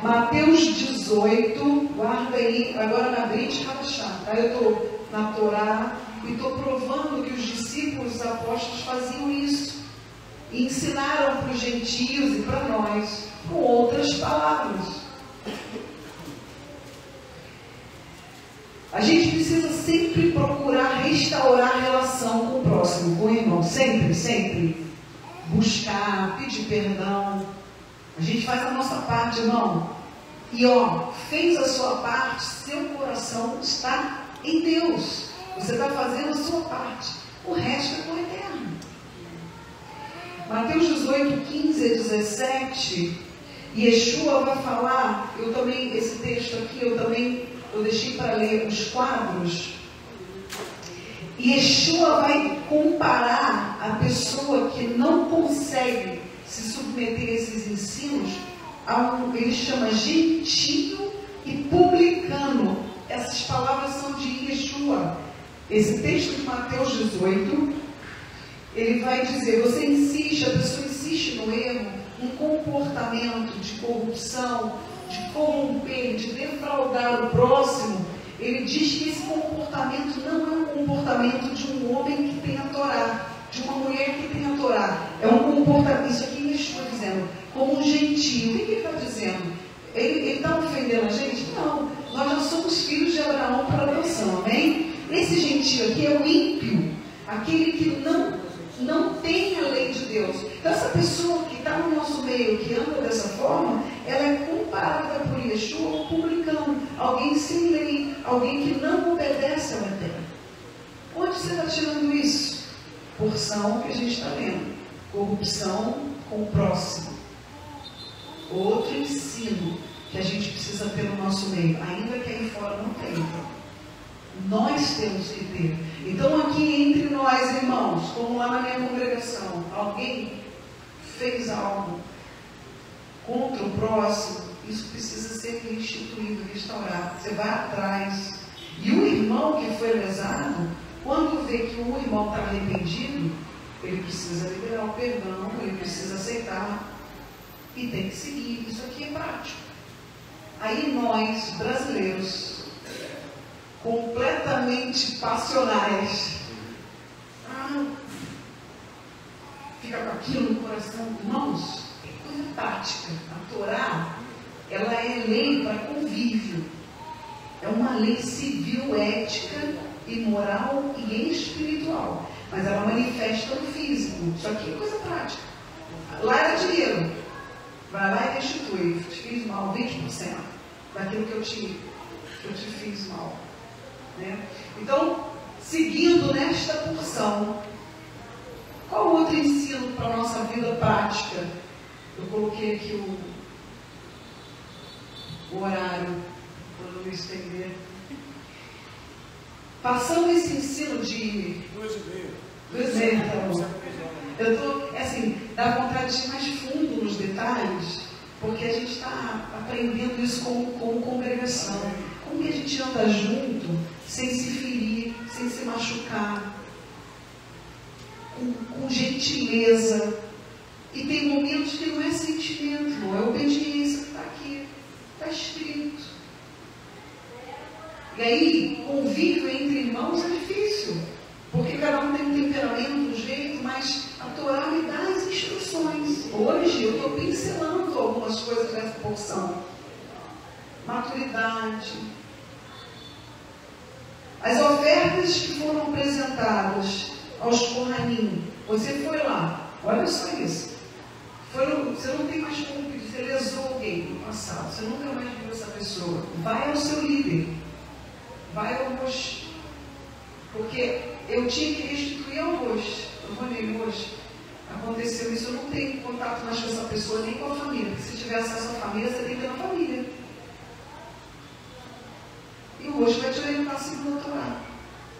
Mateus 18, guarda aí, agora na Brit Rabachá, tá? Eu estou na Torá e estou provando que os discípulos, os apóstolos faziam isso. E ensinaram para os gentios e para nós, com outras palavras. A gente precisa sempre procurar restaurar a relação com o próximo, com o irmão. Sempre, sempre. Buscar, pedir perdão. A gente faz a nossa parte, irmão. E fez a sua parte, seu coração está em Deus. Você está fazendo a sua parte. O resto é com o eterno. Mateus 18, 15 a 17. Yeshua vai falar, esse texto aqui, eu deixei para ler os quadros. Yeshua vai comparar a pessoa que não consegue se submeter a esses ensinos ele chama gentio e publicano. Essas palavras são de Yeshua. Esse texto de Mateus 18, ele vai dizer, a pessoa insiste no erro, um comportamento de corrupção, de corromper, de defraudar o próximo. Ele diz que esse comportamento não é um comportamento de um homem que tem a Torá, de uma mulher que tem a Torá. É um comportamento, isso aqui Yeshua dizendo, como um gentio. O que ele está dizendo? Ele está ofendendo a gente? Não. Nós já somos filhos de Abraão para adoção, amém? Esse gentio aqui é o ímpio, aquele que não tem a lei de Deus. Então essa pessoa que está no nosso meio, que anda dessa forma, ela é comparada por Yeshua ao publicano, alguém sem lei, alguém que não obedece ao Eterno. Onde você está tirando isso? Porção que a gente está lendo. Corrupção com o próximo. Outro ensino que a gente precisa ter no nosso meio, ainda que aí fora não tenha. Nós temos que ter. Então aqui entre nós, irmãos, como lá na minha congregação, alguém fez algo contra o próximo, isso precisa ser restituído, restaurado. Você vai atrás. E o irmão que foi lesado, quando vê que o irmão está arrependido, ele precisa liberar o perdão, ele precisa aceitar e tem que seguir. Isso aqui é prático. Aí nós, brasileiros, completamente passionais, fica com aquilo no coração. Irmãos, é coisa prática. A Torá, ela é lei para convívio. É uma lei civil, ética e moral e espiritual. Mas ela manifesta no físico. Isso aqui é coisa prática. Lá era dinheiro. Vai lá e restitui. Te fiz mal 20% daquilo que eu te fiz mal. Né? Então, seguindo nesta porção, qual outro ensino para a nossa vida prática? Eu coloquei aqui o horário, para não me estender. Passando esse ensino de 2h30, tá bom. Eu estou, assim, dá vontade de ir mais fundo nos detalhes, porque a gente está aprendendo isso como congregação. Como que a gente anda junto, sem se ferir, sem se machucar, com gentileza. E tem momentos que não é sentimento, não é obediência, que está aqui, está escrito. E aí, convívio entre irmãos é difícil, porque cada um tem um temperamento, um jeito, mas a Torá me dá as instruções. Hoje eu estou pincelando algumas coisas dessa porção. Maturidade. As ofertas que foram apresentadas aos Kohanim, você foi lá, olha só isso. Você não tem mais como pedir, você lesou alguém no passado, você nunca mais viu essa pessoa. Vai ao seu líder. Vai ao Rosh, porque eu tinha que restituir ao Rosh. Eu falei, Rosh, aconteceu isso, eu não tenho contato mais com essa pessoa, nem com a família, porque se tiver acesso à família, você tem que ter na família. ele está assim do outro lado.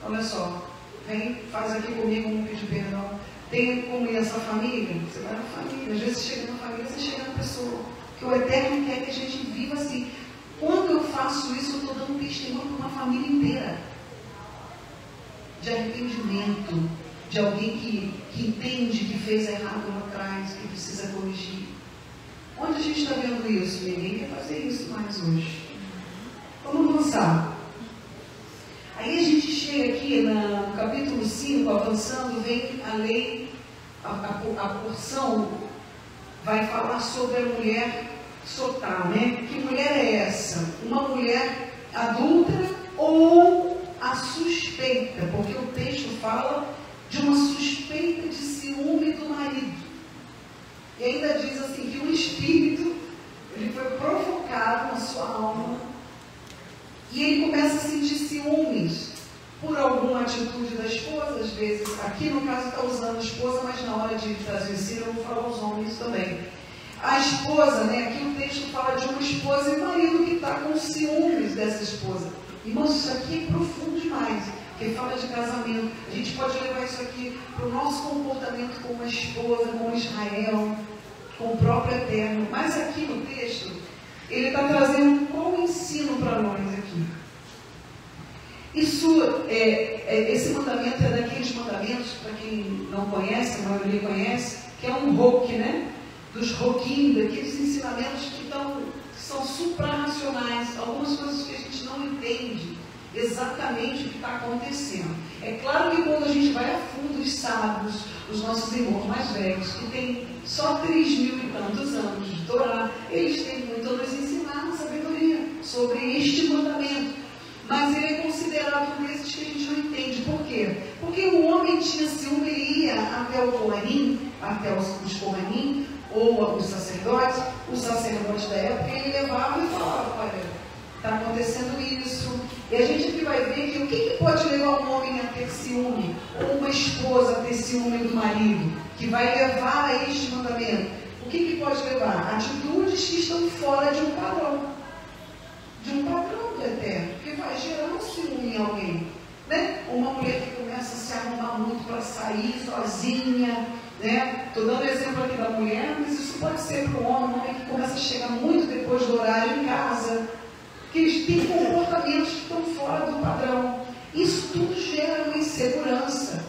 Olha só, vem, faz aqui comigo, vamos pedir perdão. Tem como ir essa família? Você vai na família. Às vezes você chega na família, você chega na pessoa. Porque o Eterno quer que a gente viva assim. Quando eu faço isso, eu estou dando testemunho para uma família inteira. De arrependimento. De alguém que entende que fez errado lá atrás, que precisa corrigir. Onde a gente está vendo isso? Ninguém quer fazer isso mais hoje. Vamos avançar. Aí a gente chega aqui no capítulo 5, avançando, vem a lei, a porção vai falar sobre a mulher sotá, né? Que mulher é essa? Uma mulher adúltera ou a suspeita? Porque o texto fala de uma suspeita de ciúme do marido. E ainda diz assim que o espírito, ele foi provocado na sua alma e ele começa a sentir ciúmes por alguma atitude da esposa, às vezes, aqui no caso está usando a esposa, mas na hora de trazer ensino eu vou falar os homens também. A esposa, né, aqui o texto fala de uma esposa e um marido que está com ciúmes dessa esposa. Irmãos, isso aqui é profundo demais, porque fala de casamento. A gente pode levar isso aqui para o nosso comportamento como uma esposa, como Israel, com o próprio Eterno. Mas aqui no texto, ele está trazendo qual ensino para nós aqui? Isso, esse mandamento é daqueles mandamentos, para quem não conhece, a maioria conhece, que é um roque, né? Dos roquinhos, daqueles ensinamentos que são suprarracionais, algumas coisas que a gente não entende exatamente o que está acontecendo. É claro que quando a gente vai a fundo, os sábios, os nossos irmãos mais velhos, que têm só 3.000 e tantos anos de Torá, eles têm muito a nos ensinar na sabedoria sobre este mandamento. Mas ele é considerado um desses que a gente não entende. Por quê? Porque o homem tinha ciúme, ele ia até o Coanim, até os Coanim, ou os sacerdotes, o sacerdote da época, ele levava e falava, olha, está acontecendo isso. E a gente aqui vai ver que o que pode levar um homem a ter ciúme, ou uma esposa a ter ciúme do marido, que vai levar a este mandamento. O que pode levar? Atitudes que estão fora de um padrão. De um padrão do Eterno, que vai gerar um ciúme em alguém. Né? Uma mulher que começa a se arrumar muito para sair sozinha, né? Estou dando exemplo aqui da mulher, mas isso pode ser para o homem que começa a chegar muito depois do horário em casa, que eles têm comportamentos que estão fora do padrão. Isso tudo gera uma insegurança.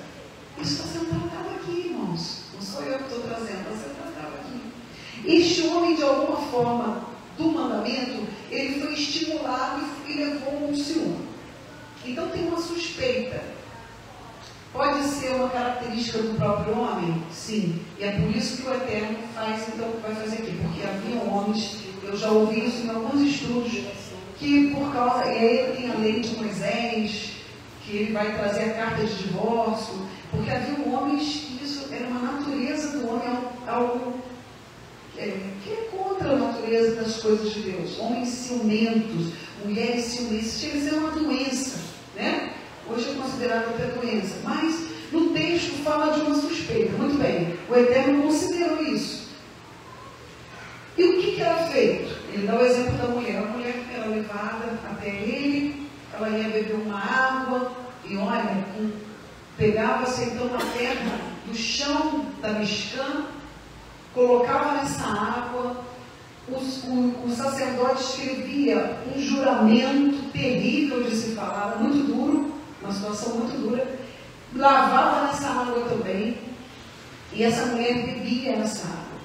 Isso está sendo tratado aqui, irmãos. Não sou eu que estou trazendo, está sendo tratado aqui. Este homem, de alguma forma, do mandamento, ele foi estimulado e levou um ciúme. Então tem uma suspeita. Pode ser uma característica do próprio homem? Sim. E é por isso que o Eterno faz, então, vai fazer aqui. Porque havia homens, eu já ouvi isso em alguns estudos, que por causa, e aí tem a lei de Moisés, que ele vai trazer a carta de divórcio, porque havia homens que isso era uma natureza do homem, algo que é contra a natureza das coisas de Deus. Homens ciumentos, mulheres ciumentas, chega a ser uma doença, né? Hoje é considerada até doença, mas no texto fala de uma suspeita. Muito bem, o Eterno considerou isso. E o que era feito? Ele dá o exemplo da mulher. A mulher era levada até ele, ela ia beber uma água, e olha, pegava-se então a terra do chão da Mishkan, colocava nessa água, o sacerdote escrevia um juramento terrível de se falar, muito duro, uma situação muito dura, lavava nessa água também, e essa mulher bebia nessa água.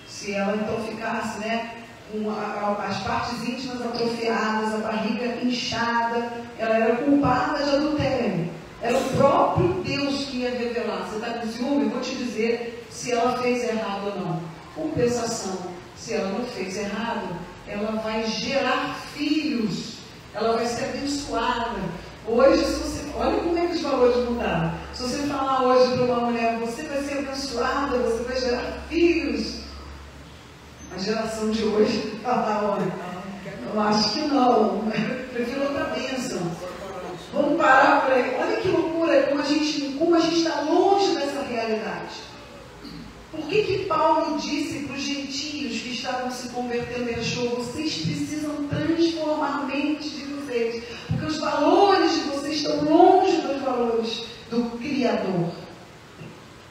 Se ela então ficasse, né, com as partes íntimas atrofiadas, a barriga inchada, ela era culpada de adultério. Era o próprio Deus que ia revelar. Você está com ciúme? Eu vou te dizer se ela fez errado ou não. Compensação, se ela não fez errado, ela vai gerar filhos, ela vai ser abençoada. Hoje, se você, olha como é que os valores mudaram. Se você falar hoje para uma mulher, você vai ser abençoada, você vai gerar filhos. A geração de hoje fala, olha, eu acho que não, prefiro outra bênção. Vamos parar por aí. Olha que loucura, como a gente está longe dessa realidade. Por que Paulo disse para os gentios que estavam se convertendo e achou, vocês precisam transformar a mente de vocês, porque os valores estão longe dos valores do Criador.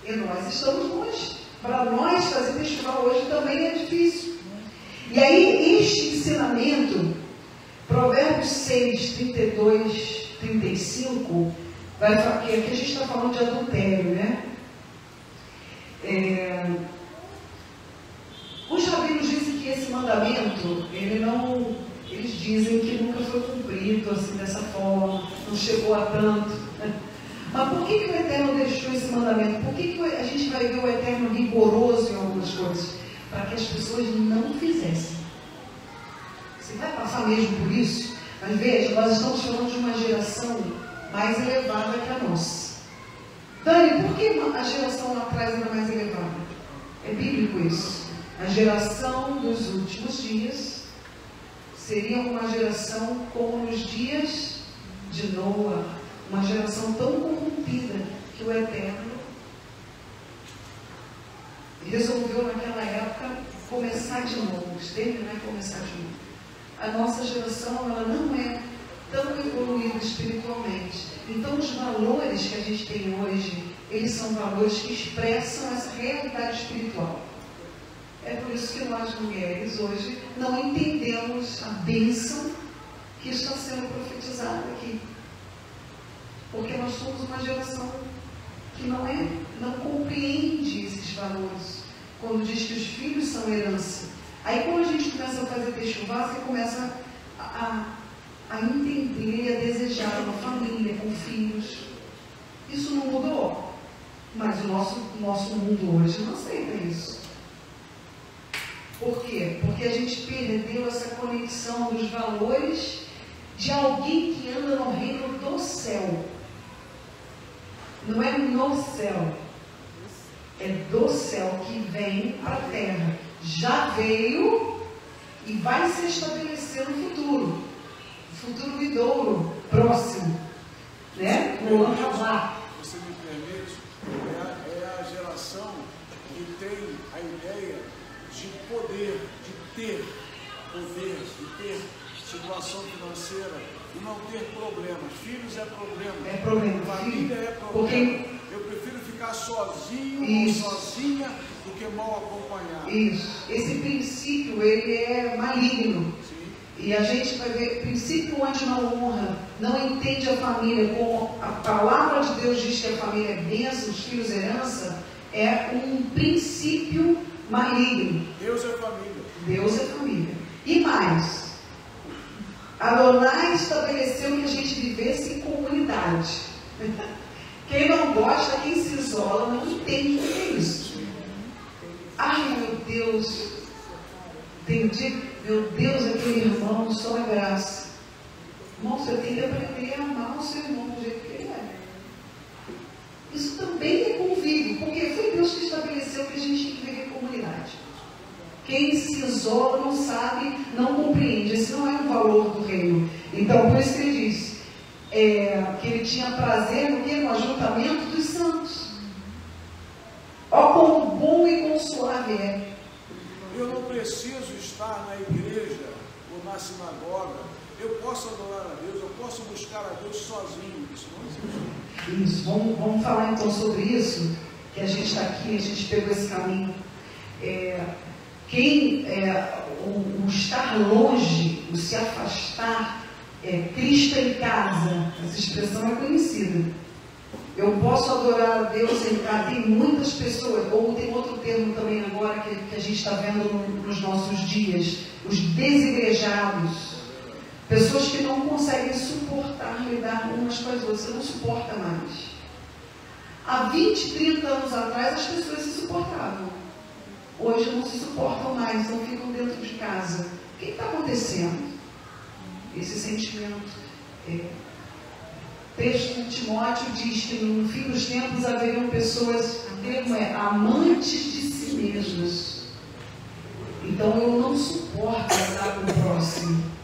E nós estamos longe. Para nós fazer festival hoje também é difícil. E aí este ensinamento, Provérbios 6, 32, 35, vai falar, que aqui a gente está falando de adultério, né? Os rabinos dizem que esse mandamento, eles dizem que nunca foi cumprido assim dessa forma, não chegou a tanto. Mas por que o Eterno deixou esse mandamento? Por que a gente vai ver o Eterno rigoroso em algumas coisas? Para que as pessoas não fizessem. Você vai passar mesmo por isso? Mas veja, nós estamos falando de uma geração mais elevada que a nossa. Dani, por que a geração lá atrás era mais elevada? É bíblico isso. A geração dos últimos dias seria uma geração como nos dias de Noa, uma geração tão corrompida que o Eterno resolveu naquela época começar de novo, terminar e começar de novo. A nossa geração, ela não é tão evoluída espiritualmente. Então os valores que a gente tem hoje, eles são valores que expressam essa realidade espiritual. É por isso que nós mulheres hoje não entendemos a bênção que está sendo profetizada aqui. Porque nós somos uma geração que não compreende esses valores. Quando diz que os filhos são herança. Aí quando a gente começa a fazer techuvá, você começa a entender e a desejar uma família com filhos. Isso não mudou. Mas o nosso mundo hoje não aceita isso. Por quê? Porque a gente perdeu essa conexão dos valores de alguém que anda no reino do céu. Não é no céu. É do céu que vem para a terra. Já veio e vai se estabelecer no futuro. Futuro vindouro, próximo. Né? No ano lá. Você me permite? É a geração que tem a ideia de poder, de ter situação financeira e não ter problemas. Filhos é problema. É problema. Família é problema. Porque eu prefiro ficar sozinho isso. ou sozinha do que mal acompanhado. Isso. Esse princípio, ele é maligno. Sim. E a gente vai ver, princípio onde não honra, não entende a família, como a palavra de Deus diz que a família é bênção, os filhos herança, é um princípio maligno. Deus é família. Deus é família. E mais, Adonai estabeleceu que a gente vivesse em comunidade. Quem não gosta, quem se isola, não entende o que é isso. Ai, meu Deus, entendi. Meu Deus, aquele irmão só é graça. Irmão, você tem que aprender a amar o seu irmão do jeito que ele é. Isso também é convívio, porque foi Deus que estabeleceu que a gente tem que viver em comunidade. Quem se isola não sabe, não compreende. Esse não é um valor do reino. Então, por isso que ele diz que ele tinha prazer no ajuntamento dos santos. Ó, quão bom e quão suave é. Eu não preciso estar na igreja ou na sinagoga. Eu posso adorar a Deus, eu posso buscar a Deus sozinho. Isso não existe. Isso, vamos falar então sobre isso, que a gente está aqui, a gente pegou esse caminho. O estar longe, o se afastar, Cristo em casa, essa expressão é conhecida. Eu posso adorar a Deus sem estar. Tem muitas pessoas, ou tem outro termo também agora que a gente está vendo nos nossos dias, os desigrejados. Pessoas que não conseguem suportar lidar umas com as outras, você não suporta mais. Há 20, 30 anos atrás as pessoas se suportavam. Hoje não se suportam mais, não ficam dentro de casa. O que está acontecendo? Esse sentimento. O texto de Timóteo diz que no fim dos tempos haveriam pessoas, o termo amantes de si mesmas. Então eu não suporto andar com o próximo.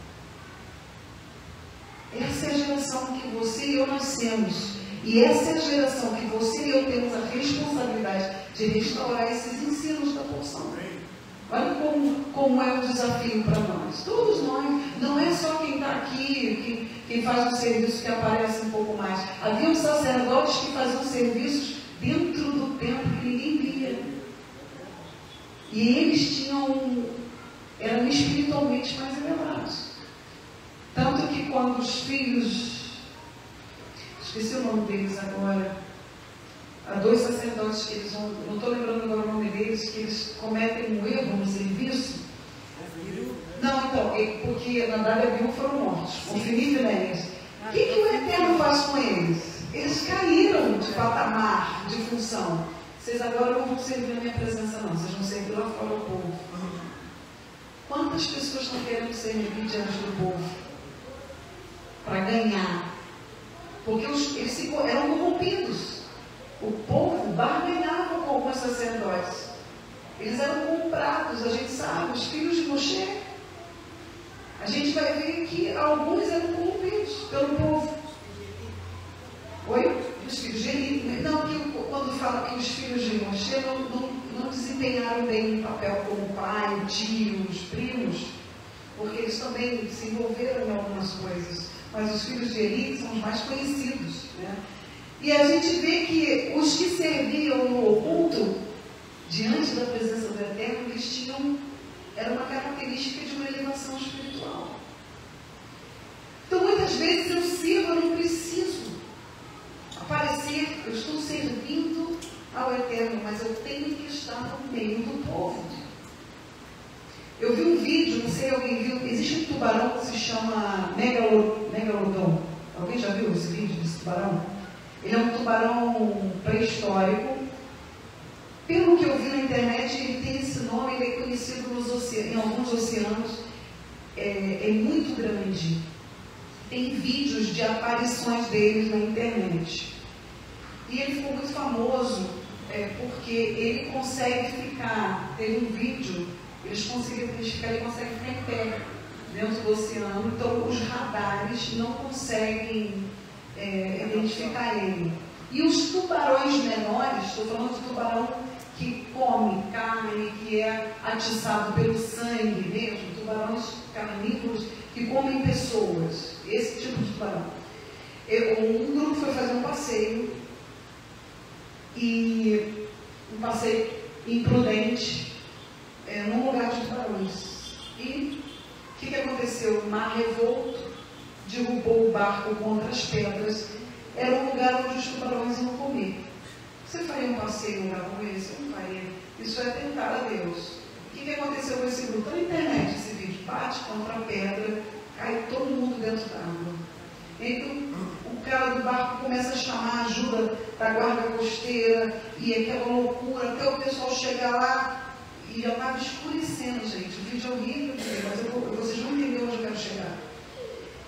Essa é a geração que você e eu nascemos. E essa é a geração que você e eu temos a responsabilidade de restaurar esses ensinos da porção. Olha como é um desafio para nós. Todos nós, não é só quem está aqui, quem faz um serviço que aparece um pouco mais. Havia sacerdotes que faziam serviços dentro do templo que ninguém via. E eles eram espiritualmente mais elevados. Tanto que quando os filhos, esqueci o nome deles agora, há 2 sacerdotes que eles não estou lembrando agora o nome deles, que eles cometem um erro no serviço. Não, então, porque na verdade Abiú foram mortos, o Filipe e Néias. O que o Eterno faz com eles? Eles caíram de patamar, de função. Vocês agora não vão servir na minha presença não, vocês vão servir lá fora o povo. Quantas pessoas estão querendo servir diante do povo? Para ganhar. Porque eles eram corrompidos. O povo barganhava com os sacerdotes. Eles eram comprados, a gente sabe, os filhos de Moshe. A gente vai ver que alguns eram corrompidos pelo povo. Oi? Os filhos de Eli. Não, quando fala que os filhos de Moshe não desempenharam bem o papel como pai, tios, primos, porque eles também se envolveram em algumas coisas. Mas os filhos de Eli são os mais conhecidos, né? E a gente vê que os que serviam no oculto, diante da presença do Eterno, eles tinham, era uma característica de uma elevação espiritual. Então, muitas vezes eu sirvo, eu não preciso aparecer, eu estou servindo ao Eterno, mas eu tenho que estar no meio do povo. Eu vi um vídeo, não sei se alguém viu, existe um tubarão que se chama Megalodon. Alguém já viu esse vídeo desse tubarão? Ele é um tubarão pré-histórico. Pelo que eu vi na internet, ele tem esse nome, ele é conhecido em alguns oceanos. É muito grande. Tem vídeos de aparições deles na internet. E ele ficou muito famoso porque ele consegue ficar, teve um vídeo, eles conseguiram identificar, ele consegue ficar em pé dentro do oceano. Então os radares não conseguem identificar ele. E os tubarões menores, estou falando de tubarão que come carne, que é atiçado pelo sangue mesmo, tubarões carnívoros que comem pessoas, esse tipo de tubarão. Um grupo foi fazer um passeio, e um passeio imprudente, num lugar de tubarões. E o que aconteceu? O mar revolto derrubou o barco contra as pedras. Era um lugar onde os tubarões iam comer. Você faria um passeio em um lugar como esse? Eu não faria. Isso é tentar a Deus. O que aconteceu com esse grupo? Está na internet esse vídeo. Bate contra a pedra, cai todo mundo dentro da água. Então, o cara do barco começa a chamar a ajuda da guarda costeira, e aquela loucura, até o pessoal chegar lá, e já estava escurecendo, gente. O vídeo é horrível, mas vocês vão entender onde eu quero chegar.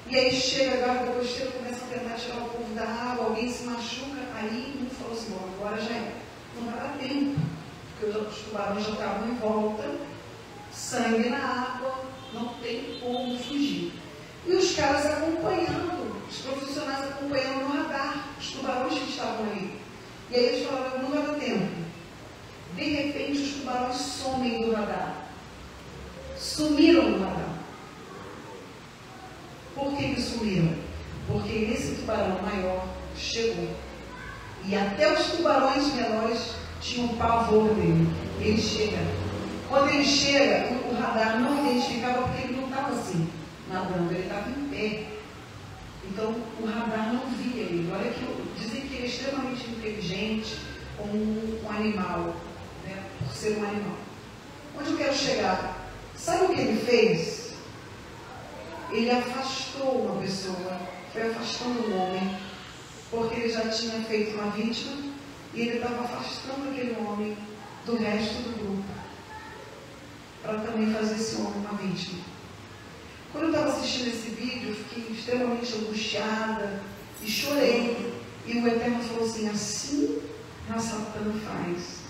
E aí chega a guarda costeira, começa a tentar tirar o povo da água, alguém se machuca, aí um falou assim, bom, agora já é. Não vai dar tempo, porque os tubarões já estavam em volta, sangue na água, não tem como fugir. E os caras acompanhando, os profissionais acompanhando no radar, os tubarões que estavam ali. E aí eles falaram, não vai dar tempo. De repente os tubarões somem do radar. Sumiram do radar. Por que eles sumiram? Porque esse tubarão maior chegou. E até os tubarões menores tinham pavor dele. Ele chega. Quando ele chega, o radar não identificava porque ele não estava assim, nadando, ele estava em pé. Então o radar não via ele. Olha que dizem que ele é extremamente inteligente, como um animal, né? Por ser um animal. Onde eu quero chegar? Sabe o que ele fez? Ele afastou uma pessoa, foi afastando um homem, porque ele já tinha feito uma vítima, e ele estava afastando aquele homem do resto do grupo, para também fazer esse homem uma vítima. Quando eu estava assistindo esse vídeo, eu fiquei extremamente angustiada e chorei. E o Eterno falou assim, assim a Satã faz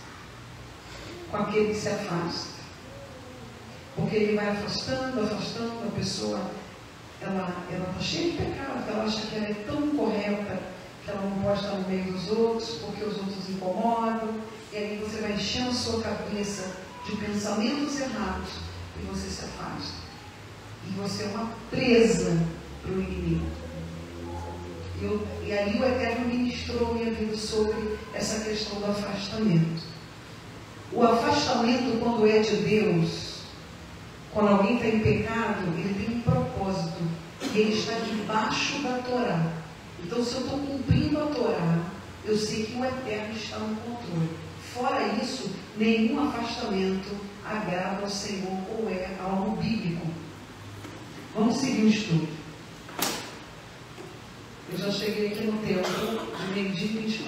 com aquele que se afasta. Porque ele vai afastando a pessoa, ela está cheia de pecado, ela acha que ela é tão correta, que ela não pode estar no meio dos outros, porque os outros incomodam, e aí você vai enchendo a sua cabeça de pensamentos errados e você se afasta. E você é uma presa para o inimigo. E ali o Eterno ministrou minha vida sobre essa questão do afastamento. O afastamento, quando é de Deus, quando alguém está em pecado, ele tem um propósito. E ele está debaixo da Torá. Então, se eu estou cumprindo a Torá, eu sei que o Eterno está no controle. Fora isso, nenhum afastamento agrada ao Senhor ou é algo bíblico. Vamos seguir o estudo. Eu já cheguei aqui no tempo de 12h24.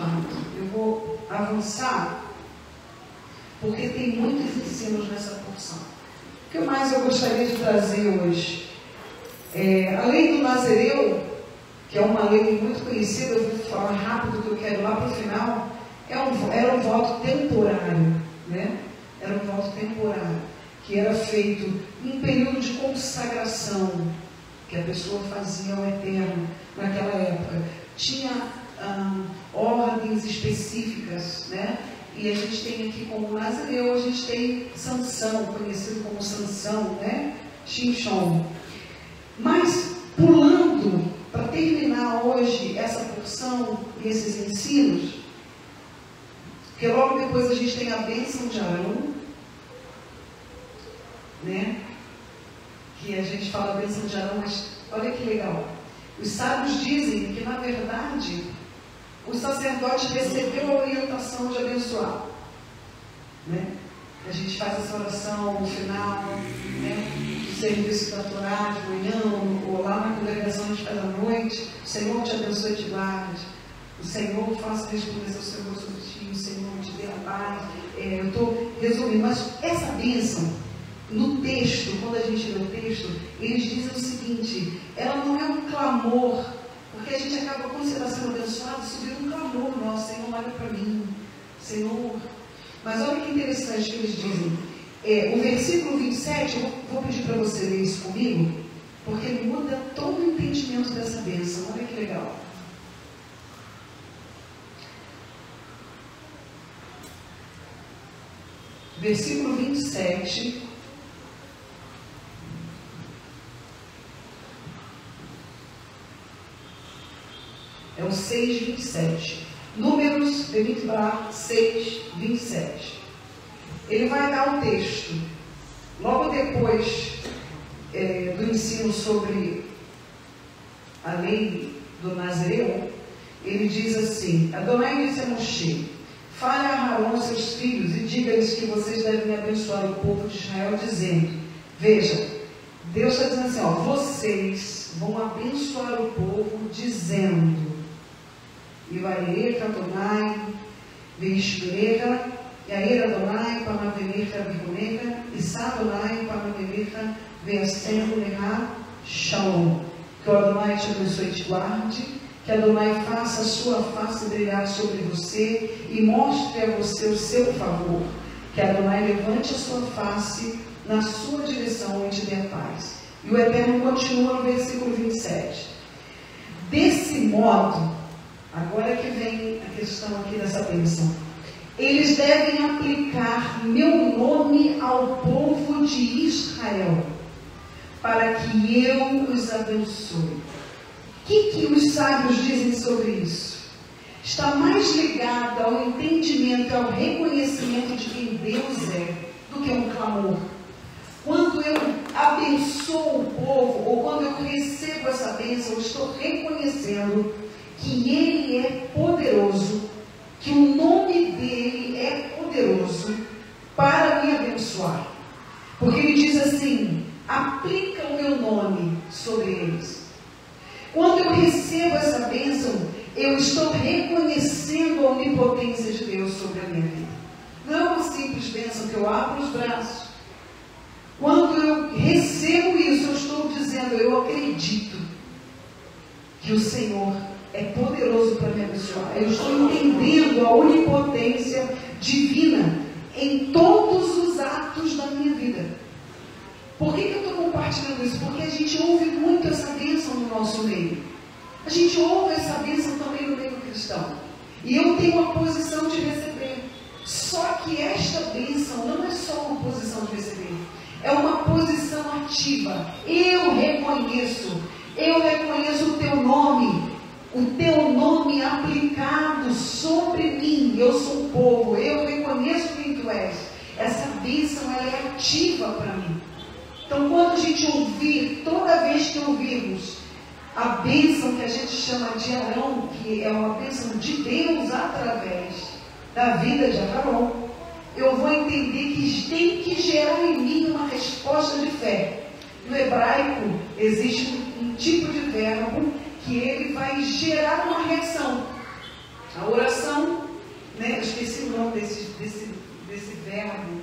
Eu vou avançar, porque tem muitos ensinos nessa porção. O que mais eu gostaria de trazer hoje? A lei do Nazireu, que é uma lei muito conhecida, eu vou falar rápido que eu quero lá para o final, era um voto temporário, né? Era um voto temporário, que era feito em período de consagração, que a pessoa fazia ao Eterno naquela época. Tinha ordens específicas, né? E a gente tem aqui como Nazireu, a gente tem Sansão, conhecido como Sansão, né? Shimshon. Mas, pulando, para terminar hoje essa porção e esses ensinos, porque logo depois a gente tem a bênção de Arão, né? Que a gente fala a bênção de Arão, mas olha que legal. Os sábios dizem que, na verdade, o sacerdote recebeu a orientação de abençoar, né? A gente faz essa oração no final, né, do serviço da Torá de manhã, ou lá na congregação a gente faz à noite. O Senhor te abençoe e te guarde. O Senhor faça resplandecer o seu rosto sobre ti. O Senhor te dê a paz. Eu estou resumindo, mas essa bênção, no texto, quando a gente lê o texto, eles dizem o seguinte: ela não é um clamor, porque a gente acaba, quando você está sendo abençoado, subir um clamor nosso: Senhor, olha para mim, Senhor. Mas olha que interessante que eles dizem. O versículo 27, eu vou pedir para você ler isso comigo, porque ele muda todo o entendimento dessa bênção. Olha que legal. Versículo 27. É o 6:27. Números 6:27. Ele vai dar o texto. Logo depois do ensino sobre a lei do Nazireu, ele diz assim: Adonai disse a Moshe: fale a Arão, seus filhos, e diga-lhes que vocês devem abençoar o povo de Israel, dizendo: veja, Deus está dizendo assim, vocês vão abençoar o povo, dizendo: Ivaireka Adonai, Veishmereka, Yair Adonai, Panavemerka Virgoneka, Issa Adonai, Panavemerka Veasem Leha Shalom. Que o Adonai te abençoe e te guarde, que Adonai faça a sua face brilhar sobre você e mostre a você o seu favor, que Adonai levante a sua face na sua direção e te dê a paz. E o Eterno continua no versículo 27. Desse modo, agora que vem a questão aqui dessa bênção, eles devem aplicar meu nome ao povo de Israel, para que eu os abençoe. O que os sábios dizem sobre isso? Está mais ligado ao entendimento, ao reconhecimento de quem Deus é, do que um clamor. Quando eu abençoo o povo, ou quando eu recebo essa bênção, eu estou reconhecendo que Ele é poderoso, que o nome dEle é poderoso para me abençoar. Porque Ele diz assim: aplica o meu nome sobre eles. Quando eu recebo essa bênção, eu estou reconhecendo a onipotência de Deus sobre a minha vida. Não é uma simples bênção que eu abro os braços. Quando eu recebo isso, eu estou dizendo: eu acredito que o Senhor é poderoso para me abençoar. Eu estou entendendo a onipotência divina em todos os atos da minha vida. Por que eu estou compartilhando isso? Porque a gente ouve muito essa bênção no nosso meio. A gente ouve essa bênção também no meio cristão. E eu tenho a posição de receber. Só que esta bênção não é só uma posição de receber, é uma posição ativa. Eu reconheço o teu nome aplicado sobre mim. Eu sou o povo, eu reconheço quem tu és. Essa bênção, ela é ativa para mim. Então, quando a gente ouvir, toda vez que ouvirmos a bênção que a gente chama de Arão, que é uma bênção de Deus através da vida de Arão, eu vou entender que tem que gerar em mim uma resposta de fé. No hebraico, existe um tipo de verbo que ele vai gerar uma reação. A oração, né? Eu esqueci o nome desse verbo,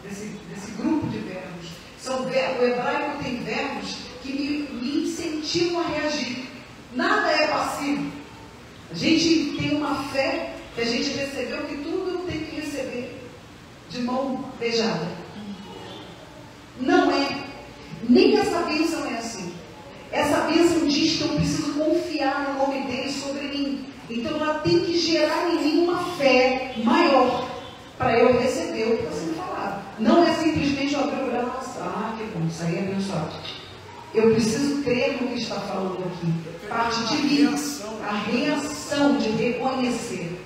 desse grupo de verbos. O hebraico tem verbos que me incentivam a reagir. Nada é passivo. A gente tem uma fé que a gente recebeu, que tudo eu tenho que receber de mão beijada. Não é. Nem essa bênção é assim. Essa bênção diz que eu preciso confiar no nome dele sobre mim. Então ela tem que gerar em mim uma fé maior para eu receber o que está sendo falado. Não é simplesmente eu abrir o braço, que bom, isso aí é abençoado. Eu preciso crer no que está falando aqui. Parte de mim, a reação de reconhecer.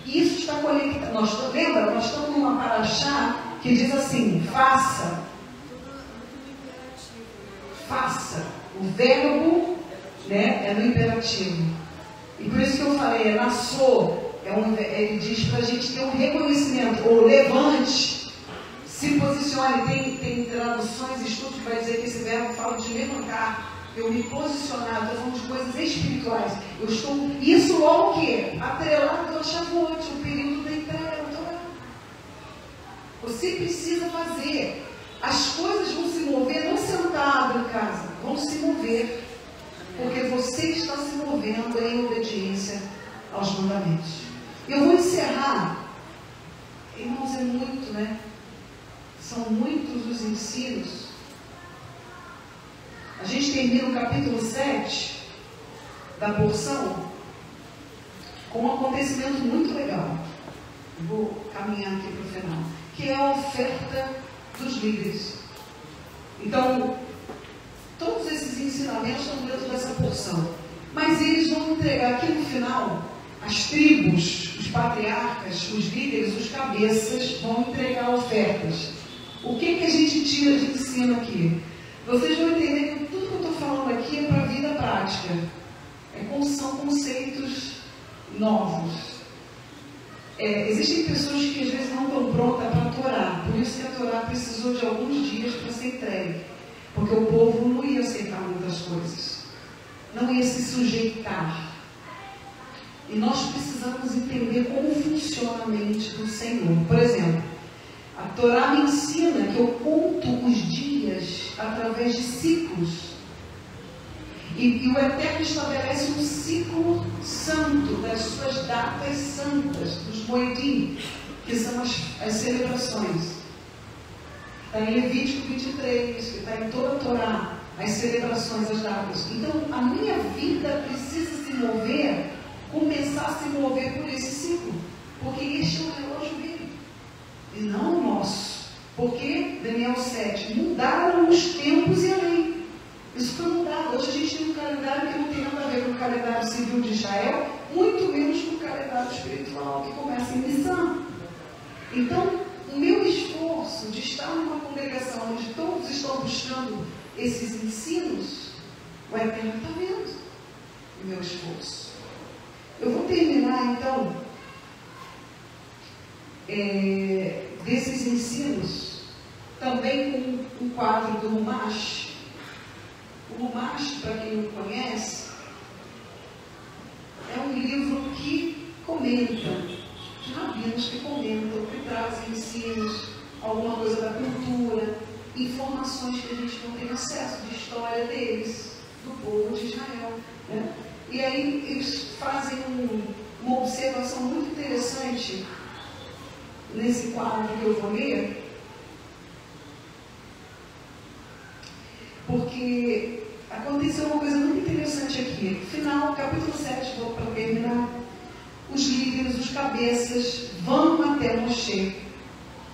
Isso está conectado. Lembra? Nós estamos numa paraxá que diz assim: faça. Faça. O verbo, né, é no imperativo. E por isso que eu falei, nassou. Ele diz para a gente ter um reconhecimento, ou levante, se posicione. Tem traduções, estudos que vai dizer que esse verbo fala de levantar, eu me posicionar. Estou falando de coisas espirituais. Isso logo o quê? Atrelado ao Shavuot, o período da entrega. Você precisa fazer. As coisas vão se mover, não sentado em casa, vão se mover, porque você está se movendo em obediência aos mandamentos. Eu vou encerrar, irmãos, é muito, né? São muitos os ensinos. A gente termina o capítulo 7 da porção com um acontecimento muito legal. Vou caminhar aqui para o final, que é a oferta dos líderes. Então, todos esses ensinamentos estão dentro dessa porção. Mas eles vão entregar aqui no final, as tribos, os patriarcas, os líderes, os cabeças, vão entregar ofertas. O que a gente tira de ensino aqui? Vocês vão entender que tudo que eu estou falando aqui é para a vida prática. São conceitos novos. Existem pessoas que às vezes não estão prontas para a Torá. Por isso que a Torá precisou de alguns dias para ser entregue. Porque o povo não ia aceitar muitas coisas. Não ia se sujeitar. E nós precisamos entender como funciona a mente do Senhor. Por exemplo, a Torá me ensina que eu conto os dias através de ciclos. E o Eterno estabelece um ciclo santo das suas datas santas, dos moedim, que são as celebrações. Está em Levítico 23, que está em toda a Torá, as celebrações, as datas. Então, a minha vida precisa se mover, começar a se mover por esse ciclo, porque este é o relógio dele, e não o nosso. Porque, Daniel 7, mudaram os tempos e a lei. Isso foi mudado. Hoje a gente tem um calendário que não tem nada a ver com o calendário civil de Israel, muito menos com o calendário espiritual que começa em Nissan. Então, o meu esforço de estar numa congregação onde todos estão buscando esses ensinos, o Eterno está vendo o meu esforço. Eu vou terminar, então, desses ensinos, também com um quadro do Rumash. O Rumash, para quem não conhece, é um livro que comenta, de rabinos que comentam, que trazem ensinos, alguma coisa da cultura, informações que a gente não tem acesso, de história deles, do povo de Israel. Né? E aí eles fazem uma observação muito interessante nesse quadro que eu vou ler, porque aconteceu uma coisa muito interessante aqui. No final, capítulo 7, vou para terminar, os líderes, os cabeças vão até Moshe.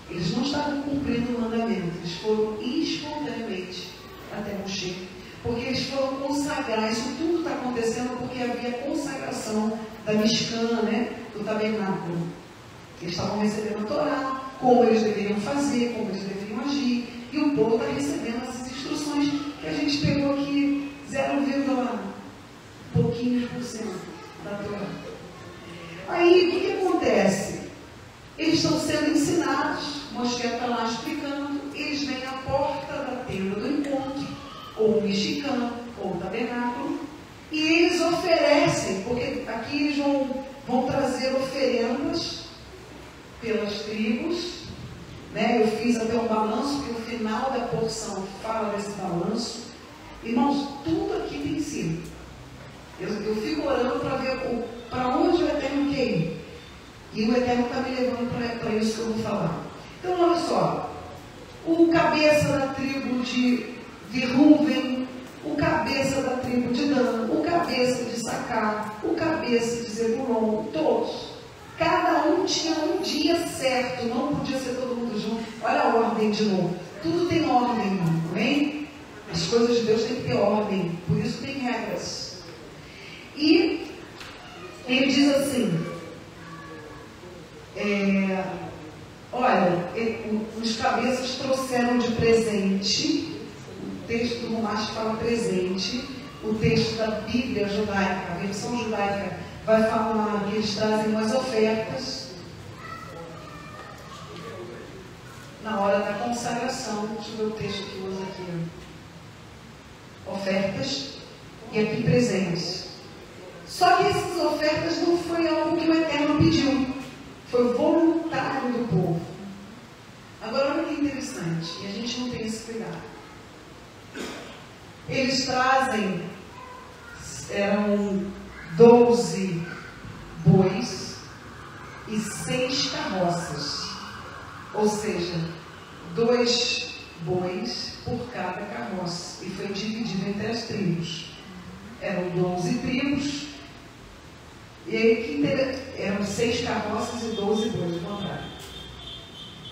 Eles não estavam cumprindo o mandamento, eles foram espontaneamente até Moshe, porque eles foram consagrar. Isso tudo está acontecendo porque havia consagração da Mishkan, né, do tabernáculo. Eles estavam recebendo a Torá, como eles deveriam fazer, como eles deveriam agir, e o povo está recebendo essas instruções que a gente pegou aqui 0, pouquinhos por cento da Torá. Aí, o que acontece? Eles estão sendo ensinados, Moshe está lá explicando, eles vêm à porta da tenda do encontro, ou o Mishkan, ou o tabernáculo, e eles oferecem, porque aqui eles vão trazer oferendas pelas tribos, né? Eu fiz até um balanço, que o final da porção fala desse balanço. Irmãos, tudo aqui tem sido. Eu fico orando para ver para onde o Eterno quer ir. E o Eterno está me levando para isso que eu vou falar. Então, olha só. O cabeça da tribo de Rúben, o cabeça da tribo de Dan, o cabeça de Sacar, o cabeça de Zebulon, todos. Cada um tinha um dia certo, não podia ser todo mundo junto. Olha a ordem de novo. Tudo tem ordem, irmão, amém? As coisas de Deus têm que ter ordem, por isso tem regras. E ele diz assim, olha, os cabeças trouxeram de presente, o texto do Rumash fala presente, o texto da Bíblia judaica, a versão judaica, vai falar que eles trazem umas ofertas na hora da consagração. Deixa eu ver o texto que usa aqui. Ofertas e aqui presentes. Só que essas ofertas não foi algo que o Eterno pediu. Foi voluntário do povo. Agora, olha que interessante. E a gente não tem esse cuidado. Eles trazem, eram 12 bois e 6 carroças, ou seja, 2 bois por cada carroça, e foi dividido entre as tribos. Eram 12 tribos, e aí eram 6 carroças e 12 bois, ao contrário.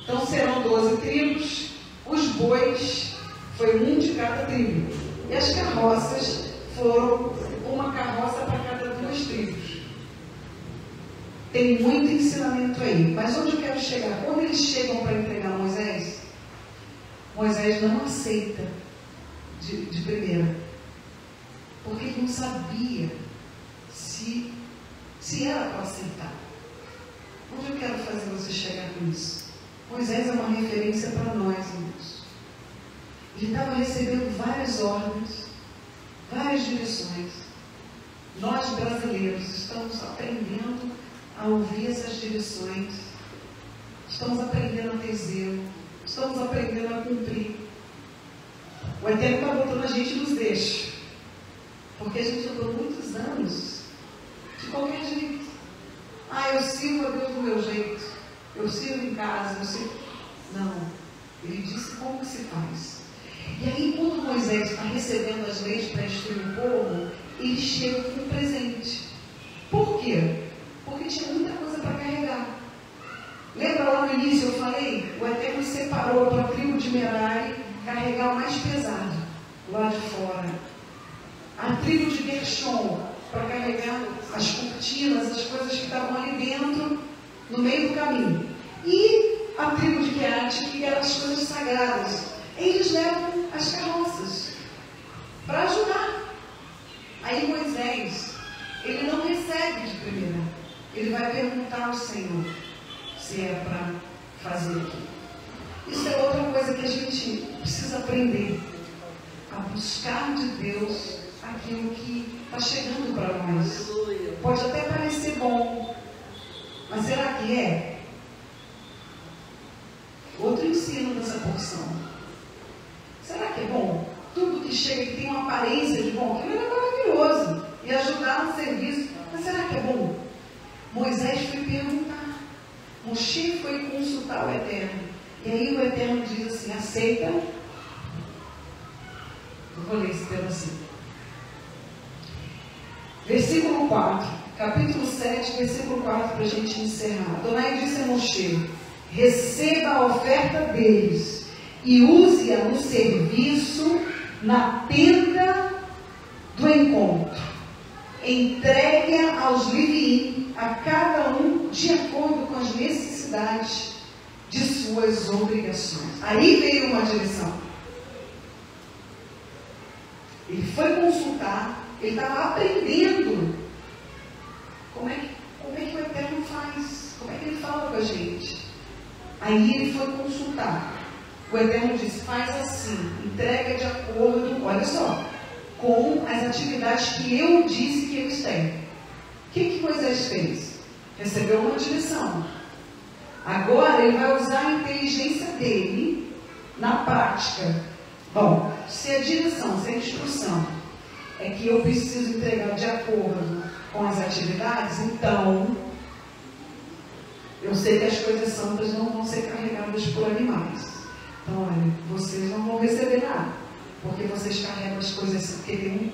Então serão 12 tribos, os bois foi um de cada tribo, e as carroças foram uma carroça para cada 2 tribos. Tem muito ensinamento aí. Mas onde eu quero chegar? Quando eles chegam para entregar Moisés, Moisés não aceita de primeira. Porque ele não sabia se era para aceitar. Onde eu quero fazer você chegar com isso? Moisés é uma referência para nós, irmãos. Ele estava recebendo várias ordens, várias direções. Nós, brasileiros, estamos aprendendo a ouvir essas direções, estamos aprendendo a ter zelo, estamos aprendendo a cumprir. O Eterno está botando a gente nos deixos, porque a gente andou muitos anos de qualquer jeito. Eu sirvo a Deus do meu jeito, eu sirvo em casa, eu sirvo... Não, ele disse como que se faz. E aí, quando Moisés está recebendo as leis para instruir o povo, ele chega com um presente. Por quê? Porque tinha muita coisa para carregar. Lembra lá no início eu falei? O Eterno separou para a tribo de Merari carregar o mais pesado, lá de fora. A tribo de Gershon para carregar as cortinas, as coisas que estavam ali dentro, no meio do caminho. E a tribo de Keat, que eram as coisas sagradas. Eles levam as carroças para ajudar. Aí Moisés, ele não recebe de primeira. Ele vai perguntar ao Senhor se é para fazer aquilo. Isso é outra coisa que a gente precisa aprender. A buscar de Deus aquilo que está chegando para nós. Pode até parecer bom, mas será que é? Outro ensino dessa porção. Será que é bom? Tudo que chega que tem uma aparência de bom, aquilo é maravilhoso. E ajudar no serviço. Mas será que é bom? Moisés foi perguntar. Moshe foi consultar o Eterno. E aí o Eterno diz assim, aceita. Eu vou ler esse pedacinho. Versículo 4, capítulo 7, versículo 4, para a gente encerrar. Adonai disse a Moshe: receba a oferta deles e use-a no serviço na tenda do encontro. Entregue-a aos Leviim, a cada um de acordo com as necessidades de suas obrigações. Aí veio uma direção. Ele foi consultar, ele estava aprendendo como é que o Eterno faz, como é que ele fala com a gente. Aí ele foi consultar. O Eterno disse: faz assim, entrega de acordo, olha só, com as atividades que eu disse que eles têm. O que Moisés fez? Recebeu uma direção. Agora ele vai usar a inteligência dele na prática. Bom, se a direção, se a instrução é que eu preciso entregar de acordo com as atividades, então eu sei que as coisas santas não vão ser carregadas por animais. Então, olha, vocês não vão receber nada, porque vocês carregam as coisas assim, porque tem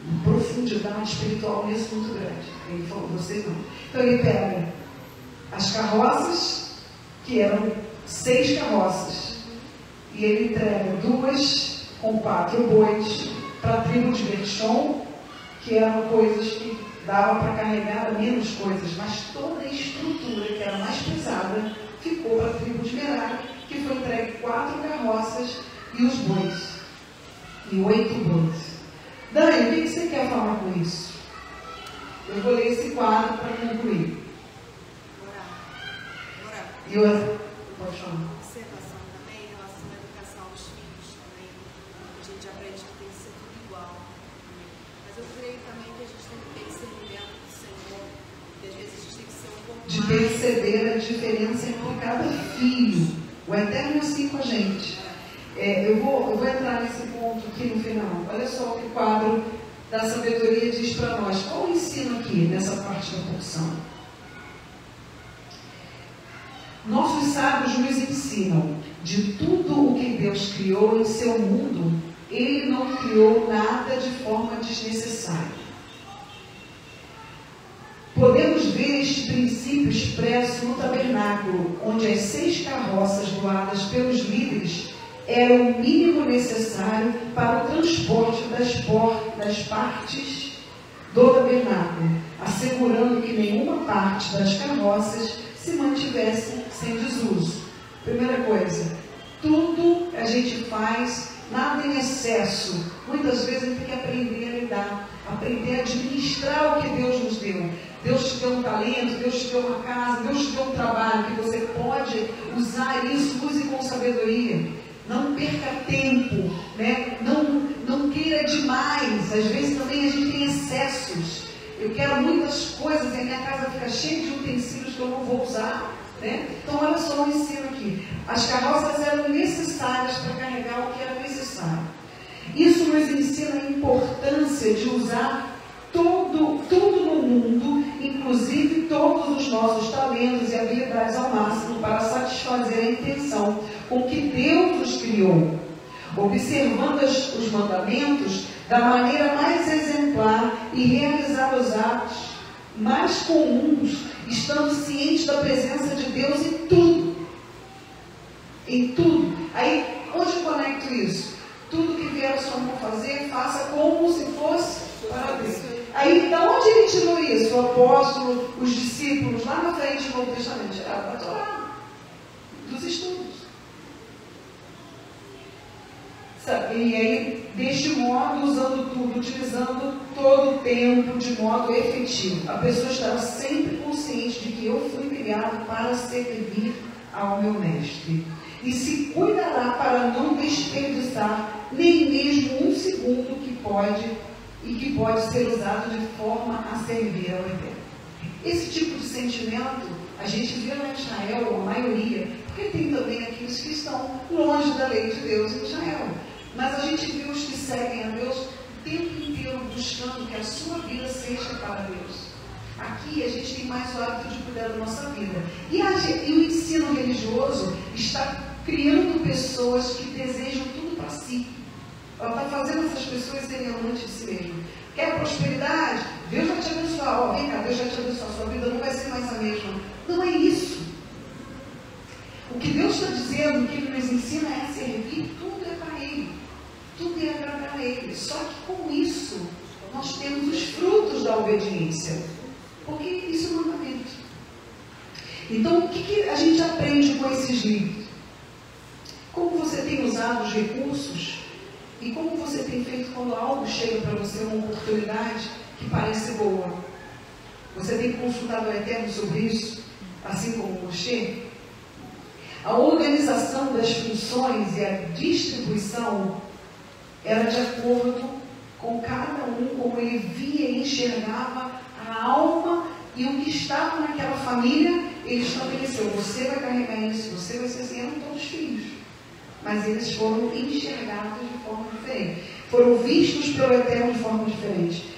uma profundidade espiritual nisso muito grande. Ele falou: vocês não. Então ele pega as carroças, que eram 6 carroças, e ele entrega 2 com 4 bois para a tribo de Gershom, que eram coisas que dava para carregar menos coisas, mas toda a estrutura que era mais pesada ficou para a tribo de Merari, que foi entregue 4 carroças e os bois, e 8 bois. Dani, o que você quer falar com isso? Eu vou ler esse quadro para concluir. E eu, pode falar. Observação também em relação à educação dos filhos também. A gente aprende que tem que ser tudo igual. Mas eu creio também que a gente tem que ter discernimento do Senhor. E às vezes a gente tem que ser um pouco De mais... perceber a diferença entre cada filho. O Eterno é assim com a gente. Eu vou entrar nesse ponto aqui no final. Olha só o que o quadro da sabedoria diz para nós. Qual o ensino aqui nessa parte da porção? Nossos sábios nos ensinam: de tudo o que Deus criou em seu mundo, Ele não criou nada de forma desnecessária. Podemos ver este princípio expresso no tabernáculo, onde as 6 carroças doadas pelos líderes eram o mínimo necessário para o transporte das partes do tabernáculo, assegurando que nenhuma parte das carroças se mantivesse sem desuso. Primeira coisa, tudo a gente faz, nada em excesso. Muitas vezes a gente tem que aprender a lidar, aprender a administrar o que Deus nos deu. Deus te deu um talento, Deus te deu uma casa, Deus te deu um trabalho, que você pode usar isso, use com sabedoria. Não perca tempo, né? Não queira demais. Às vezes também a gente tem excessos. Eu quero muitas coisas e a minha casa fica cheia de utensílios que eu não vou usar, né? Então olha só o ensino aqui. As carroças eram necessárias para carregar o que era necessário. Isso nos ensina a importância de usar tudo no mundo, inclusive todos os nossos talentos e habilidades ao máximo para satisfazer a intenção com que Deus nos criou, observando os mandamentos da maneira mais exemplar e realizar os atos mais comuns, estando cientes da presença de Deus em tudo. Em tudo. Aí, onde eu conecto isso? Tudo que vier a sua mão fazer, faça como se fosse para Deus. Aí, da onde ele tirou isso? O apóstolo, os discípulos, lá na frente do Novo Testamento, tiraram da Torá, dos estudos. E aí, deste modo, usando tudo, utilizando todo o tempo de modo efetivo. A pessoa estará sempre consciente de que eu fui criado para servir ao meu mestre. E se cuidará para não desperdiçar nem mesmo um segundo que pode ser usado de forma a servir ao Eterno. Esse tipo de sentimento a gente vê lá em Israel, a maioria, porque tem também aqueles que estão longe da lei de Deus em Israel. Mas a gente vê os que seguem a Deus o tempo inteiro buscando que a sua vida seja para Deus. Aqui a gente tem mais o hábito de cuidar da nossa vida. E o ensino religioso está criando pessoas que desejam tudo para si. Ela está fazendo essas pessoas serem amantes de si mesmo. Quer prosperidade? Deus vai te abençoar. Ó, vem cá, Deus vai te abençoar. Sua vida não vai ser mais a mesma. Não é isso. O que Deus está dizendo, o que Ele nos ensina é servir, tudo é para Ele. Tudo é agradar a Ele. Só que com isso, nós temos os frutos da obediência. Porque isso é um mandamento. Então, o que a gente aprende com esses livros? Como você tem usado os recursos e como você tem feito quando algo chega para você, uma oportunidade que parece boa. Você tem consultado o Eterno sobre isso, assim como você? A organização das funções e a distribuição era de acordo com cada um, como ele via e enxergava a alma e o que estava naquela família. Ele estabeleceu: você vai carregar isso, você vai ser assim. Eram todos filhos, mas eles foram enxergados de forma diferente, foram vistos pelo Eterno de forma diferente.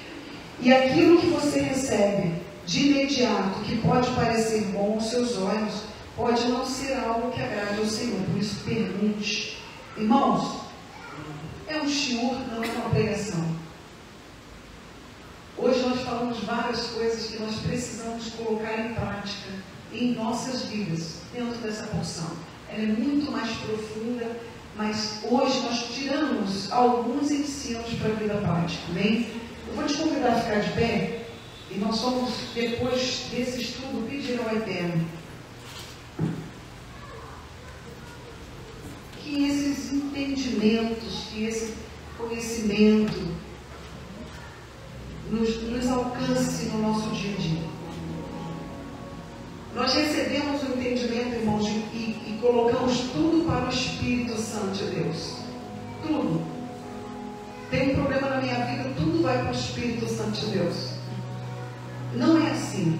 E aquilo que você recebe de imediato, que pode parecer bom aos seus olhos, pode não ser algo que agrade ao Senhor. Por isso, pergunte. Irmãos, é um shiur, não é uma pregação. Hoje nós falamos várias coisas que nós precisamos colocar em prática em nossas vidas, dentro dessa porção. Ela é muito mais profunda, mas hoje nós tiramos alguns ensinos para a vida prática. Amém? Eu vou te convidar a ficar de pé e nós vamos, depois desse estudo, pedir ao Eterno que esses entendimentos, que esse conhecimento nos alcance no nosso dia a dia. Nós recebemos o entendimento, irmãos, e colocamos tudo para o Espírito Santo de Deus. Tudo. Tem um problema na minha vida, tudo vai para o Espírito Santo de Deus. Não é assim.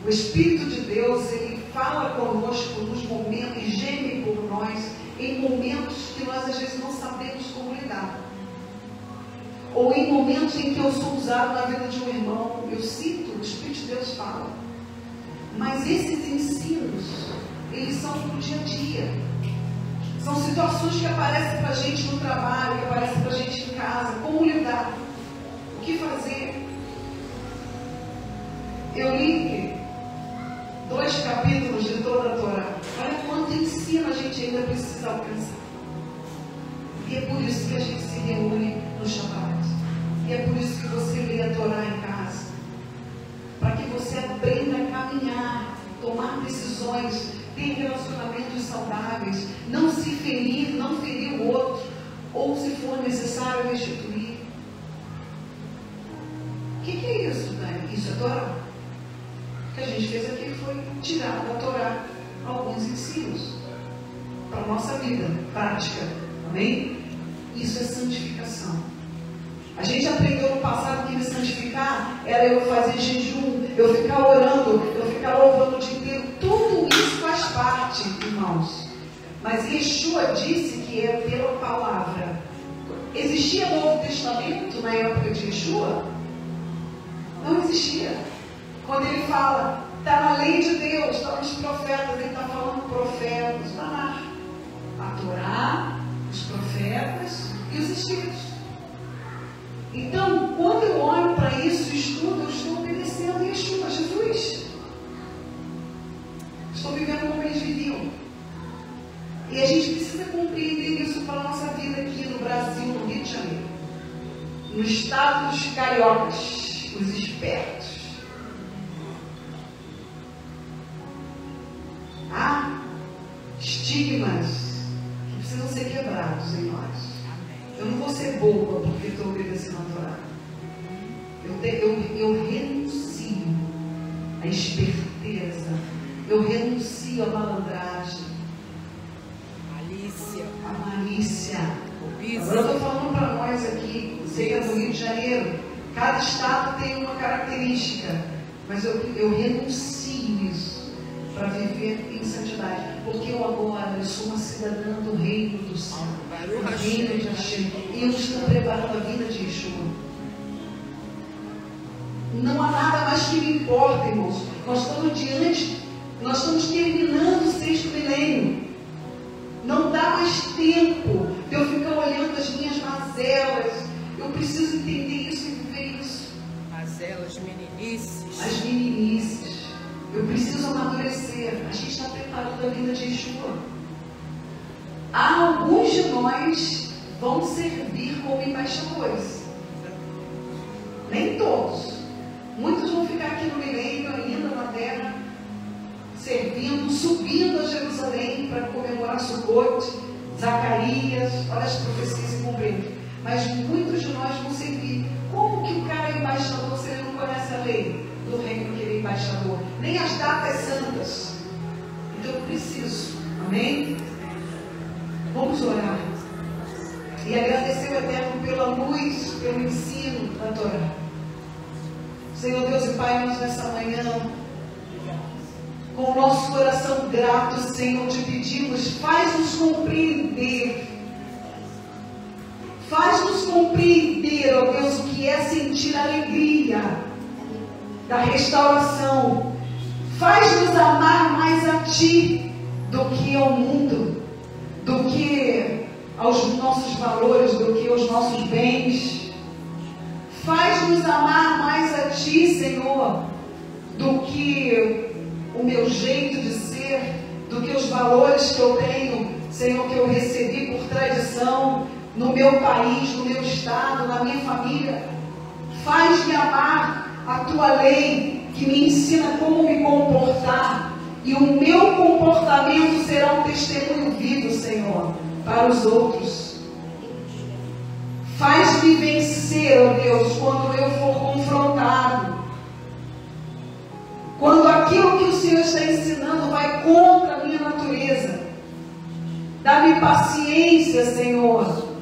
O Espírito de Deus, ele fala conosco nos momentos, e geme por nós em momentos que nós às vezes não sabemos como lidar. Ou em momentos em que eu sou usado na vida de um irmão, eu sinto, o Espírito de Deus fala. Mas esses ensinos, eles são do dia a dia. São situações que aparecem para a gente no trabalho, que aparecem para a gente em casa. Como lidar? O que fazer? Eu li 2 capítulos de toda a Torá. Olha quanto ensino a gente ainda precisa alcançar. E é por isso que a gente se reúne no Shabbat. E é por isso que você lê a Torá em casa. Para que você aprenda a caminhar, tomar decisões, ter relacionamentos saudáveis, não se ferir, não ferir o outro, ou se for necessário restituir. O que é isso, Dani? Isso é Torá. O que a gente fez aqui foi tirar da Torá alguns ensinos para a nossa vida prática. Amém? Isso é santificação. A gente aprendeu no passado que me santificar era eu fazer jejum, eu ficar orando, eu ficar louvando o dia inteiro. Tudo isso faz parte, irmãos. Mas Yeshua disse que é pela palavra. Existia Novo Testamento na época de Yeshua? Não existia. Quando ele fala, está na lei de Deus, está nos profetas, ele está falando profetas, está lá. A Torá, os profetas e os escritos. Então, quando eu olho para isso e estudo, eu estou obedecendo a Yeshua, Jesus. Estou vivendo como eles viviam. E a gente precisa compreender isso para a nossa vida aqui no Brasil, no Rio de Janeiro. No estado dos cariocas, os espertos. Há estigmas que precisam ser quebrados em nós. Eu não vou ser boba porque estou obedecendo a Torá. Eu renuncio à esperteza. Eu renuncio à malandragem. A malícia. Agora eu estou falando para nós aqui, você que é do Rio de Janeiro. Cada estado tem uma característica. Mas eu renuncio isso para viver em santidade. Porque eu agora sou uma cidadã do reino do céu. O reino de Hashem. E eu estou preparando a vida de Yeshua. Não há nada mais que me importa, irmãos. Nós estamos terminando o 6º milênio. Não dá mais tempo de eu ficar olhando as minhas mazelas. Eu preciso entender isso e viver isso. As meninices. As meninices. Eu preciso amadurecer. A gente está preparando a vida de Yeshua. Alguns de nós vão servir como embaixadores. Nem todos. Muitos vão ficar aqui no milênio ainda na terra, servindo, subindo a Jerusalém para comemorar Sukkot, Zacarias, olha as profecias se cumprindo. Mas muitos de nós vão servir. Como que o cara é embaixador se ele não conhece a lei do reino que ele é embaixador? Nem as datas santas. Então eu preciso. Amém? Vamos orar. E agradecer o Eterno pela luz, pelo ensino da Torá. Senhor Deus e Pai, nós nessa manhã, com o nosso coração grato, Senhor, te pedimos, faz-nos compreender. Faz-nos compreender, ó Deus, o que é sentir a alegria da restauração. Faz-nos amar mais a Ti do que ao mundo, do que aos nossos valores, do que aos nossos bens. Faz-nos amar mais a Ti, Senhor, do que o meu jeito de ser, do que os valores que eu tenho, Senhor, que eu recebi por tradição, no meu país, no meu estado, na minha família. Faz-me amar a Tua lei, que me ensina como me comportar, e o meu comportamento será um testemunho vivo, Senhor, para os outros. Faz-me vencer, ó Deus, quando eu for confrontado, quando aquilo que o Senhor está ensinando vai contra a minha natureza. Dá-me paciência, Senhor.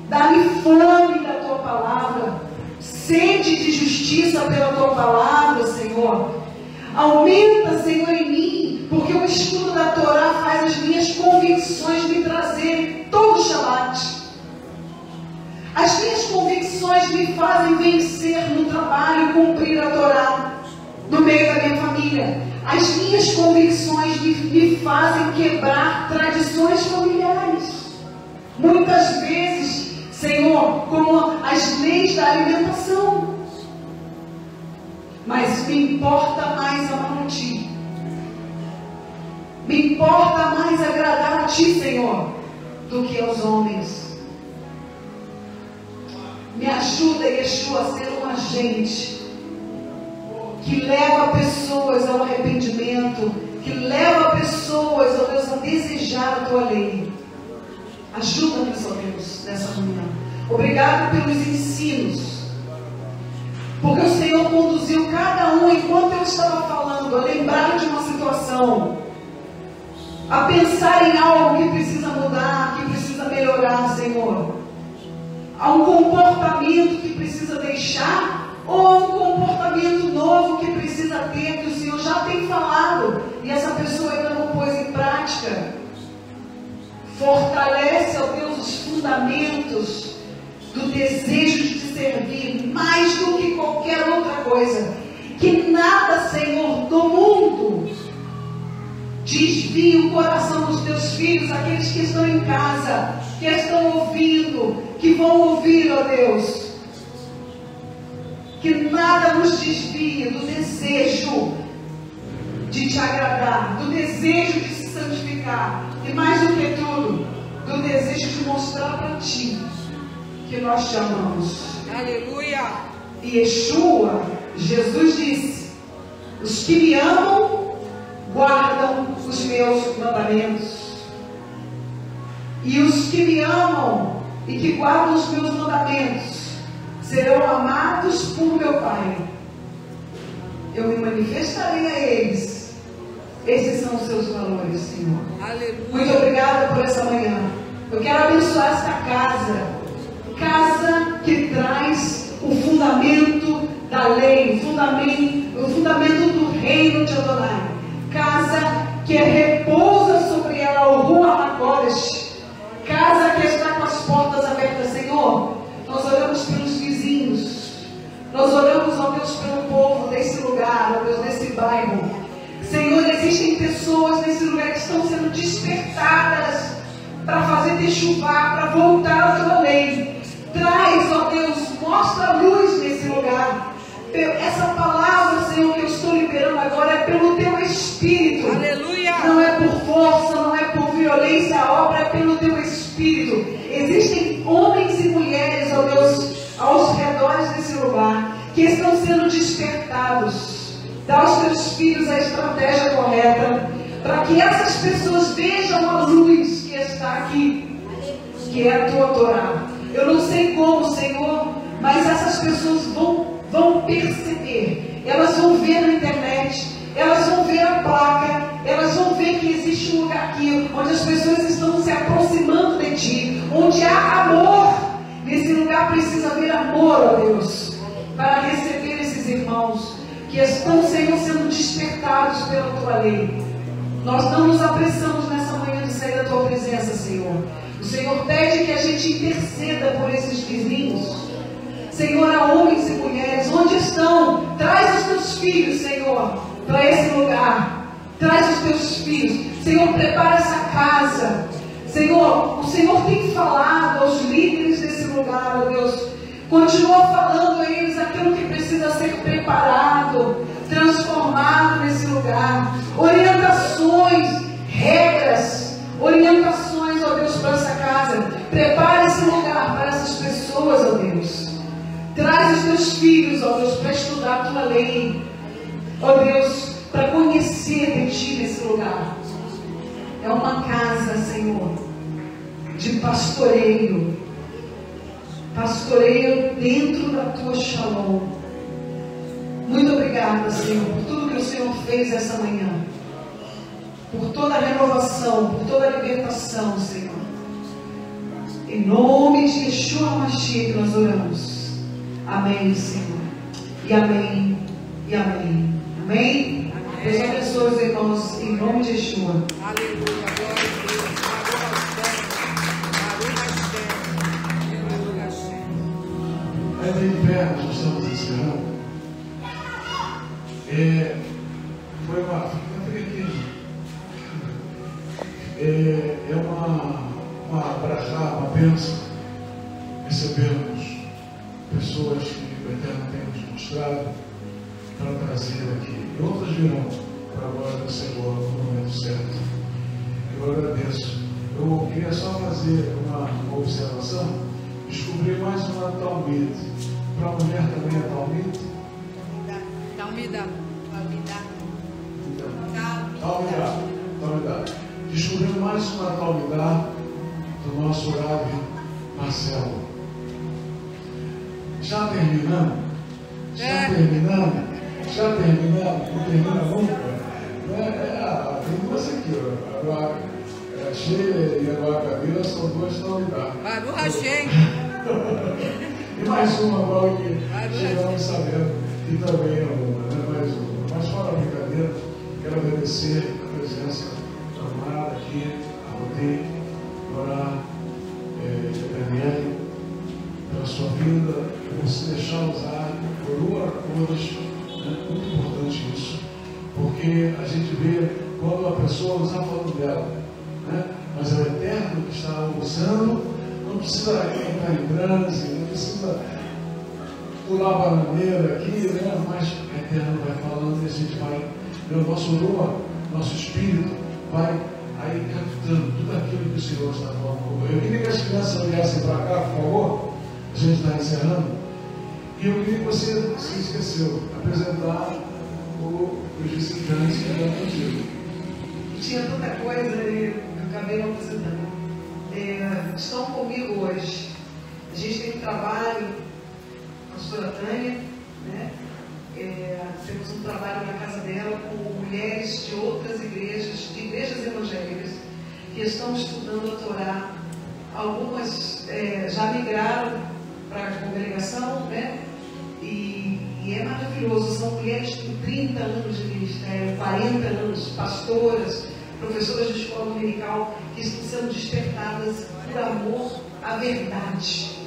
Dá-me fome da Tua palavra, sede de justiça pela Tua palavra, Senhor. Aumenta, Senhor, em mim, porque o estudo da Torá faz as minhas convicções me trazerem todo o Shabat. As minhas convicções me fazem vencer no trabalho e cumprir a Torá no meio da minha família. As minhas convicções me fazem quebrar tradições familiares. Muitas vezes, Senhor, como as leis da alimentação. Mas me importa mais amar a Ti. Me importa mais agradar a Ti, Senhor, do que aos homens. Me ajuda, Yeshua, a ser um agente que leva pessoas ao arrependimento, que leva pessoas, ó Deus, a desejar a Tua lei. Ajuda-nos, ó Deus, nessa manhã. Obrigado pelos ensinos, porque o Senhor conduziu cada um, enquanto eu estava falando, a lembrar de uma situação, a pensar em algo que precisa mudar, que precisa melhorar, Senhor. Há um comportamento que precisa deixar, ou há um comportamento novo que precisa ter, que o Senhor já tem falado, e essa pessoa ainda não pôs em prática. Fortalece, ó Deus, os fundamentos do desejo de te servir, mais do que qualquer outra coisa. Que nada, Senhor, do mundo desvie o coração dos Teus filhos, aqueles que estão em casa, que estão ouvindo, que vão ouvir, ó Deus. Que nada nos desvie do desejo de Te agradar, do desejo de se santificar, e mais do que tudo, do desejo de mostrar para Ti que nós Te amamos. Aleluia! E Yeshua, Jesus disse: os que me amam guardam os meus mandamentos. E os que me amam e que guardam os meus mandamentos serão amados por meu Pai. Eu me manifestarei a eles. Esses são os Seus valores, Senhor. Aleluia. Muito obrigada por essa manhã. Eu quero abençoar esta casa. Casa que traz o fundamento da lei, o fundamento do reino de Adonai. Casa que repousa sobre ela o Ruach HaKodesh. Casa que está com as portas abertas, Senhor. Nós oramos pelos vizinhos. Nós oramos, ó Deus, pelo povo desse lugar, ó Deus, desse bairro. Senhor, existem pessoas nesse lugar que estão sendo despertadas para fazer techuvar, para voltar à tua lei. Traz, ó Deus, mostra a luz nesse lugar. Essa palavra, Senhor, que eu estou liberando agora é pelo teu Espírito. Aleluia. Não é por força, não é por violência, a obra é pelo teu Espírito. Existem homens e mulheres, ó Deus, aos redores desse lugar, que estão sendo despertados. Dá aos teus filhos a estratégia correta, para que essas pessoas vejam a luz que está aqui, que é a tua Torá. Eu não sei como, Senhor, mas essas pessoas vão perceber, elas vão ver na internet, elas vão ver a placa, elas vão ver que existe um lugar aqui, onde as pessoas estão se aproximando de ti, onde há amor. Nesse lugar precisa haver amor, ó Deus, para receber esses irmãos que estão, Senhor, sendo despertados pela tua lei. Nós não nos apressamos nessa manhã de sair da tua presença, Senhor. O Senhor pede que a gente interceda por esses vizinhos. Senhor, há homens e mulheres, onde estão? Traz os teus filhos, Senhor, para esse lugar. Traz os teus filhos. Senhor, prepara essa casa. Senhor, o Senhor tem falado aos líderes desse lugar, ó Deus. Continua falando a eles aquilo que precisa ser preparado, transformado nesse lugar. Orientações, regras, orientações, ó Deus, para essa casa. Prepara esse lugar para essas pessoas, ó Deus. Traz os teus filhos, ó Deus, para estudar a tua lei. Ó Deus, para conhecer de ti nesse lugar. É uma casa, Senhor, de pastoreio. Pastoreio dentro da tua Shalom. Muito obrigada, Senhor, por tudo que o Senhor fez essa manhã. Por toda a renovação, por toda a libertação, Senhor. Em nome de Yeshua Mashiach nós oramos. Amém, Senhor. E amém. E amém. Amém? Deus abençoe os irmãos em nome de Yeshua. Aleluia. Glória a Deus. Ainda em pé, nós estamos encerrando. Foi uma. Fica aqui. É uma brachá, uma bênção recebermos pessoas que o Eterno tem nos mostrado para trazer aqui. E outras virão para a glória do Senhor no momento certo. Eu agradeço. Eu queria só fazer uma observação. Descobri mais uma Talmid. Para a mulher também é Talmid? Talmidá. Descobri mais uma Talmidá do nosso Rabi Marcelo. Já terminando? Não termina nunca. Tem duas aqui, ó. A Sheila e a Camila são duas Talmidá. Baruch Hashem. E mais uma agora que chegamos sabendo que também é uma, né? Mais uma. Mas fora a brincadeira, quero agradecer a presença da Mara aqui, a Rodrigo, orar, Daniel, pela sua vida, por se deixar usar, por hoje, né? Muito importante isso, porque a gente vê quando a pessoa usa falando dela, né? Mas é o Eterno que está usando. Não precisa entrar em transe, não precisa pular a bananeira aqui, né? Mas o Eterno vai falando e a gente vai, o nosso Rua, nosso espírito, vai aí captando tudo aquilo que o Senhor está falando. Eu queria que as crianças olhassem para cá, por favor. A gente está encerrando. E eu queria que você se esqueceu, apresentar os visitantes que eram contigo. Tinha tanta coisa e eu acabei não apresentando. Estão comigo hoje. A gente tem um trabalho, a pastora Tânia, né? Temos um trabalho na casa dela com mulheres de outras igrejas, de igrejas evangélicas, que estão estudando a Torá. Algumas já migraram para a congregação, né? E é maravilhoso. São mulheres com 30 anos de ministério, 40 anos, pastoras, professoras de escola dominical, que estão sendo despertadas por amor à verdade,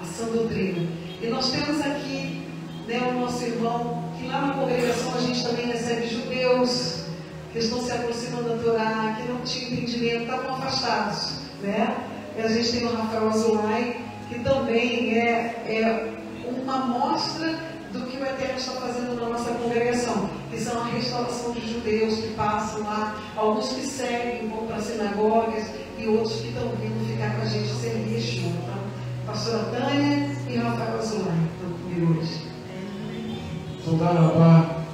à sã doutrina. E nós temos aqui, né, o nosso irmão, que lá na congregação a gente também recebe judeus que estão se aproximando da Torá, que não tinham entendimento, estavam afastados, né? E a gente tem o Rafael Azulay, que também é uma amostra do que o Eterno está fazendo na nossa congregação, que são a restauração de judeus que passam lá, alguns que seguem, vão para sinagogas, e outros que estão vindo ficar com a gente servir Yeshua. Então, pastora Tânia e Rafael Azulay estão comigo hoje. Saudar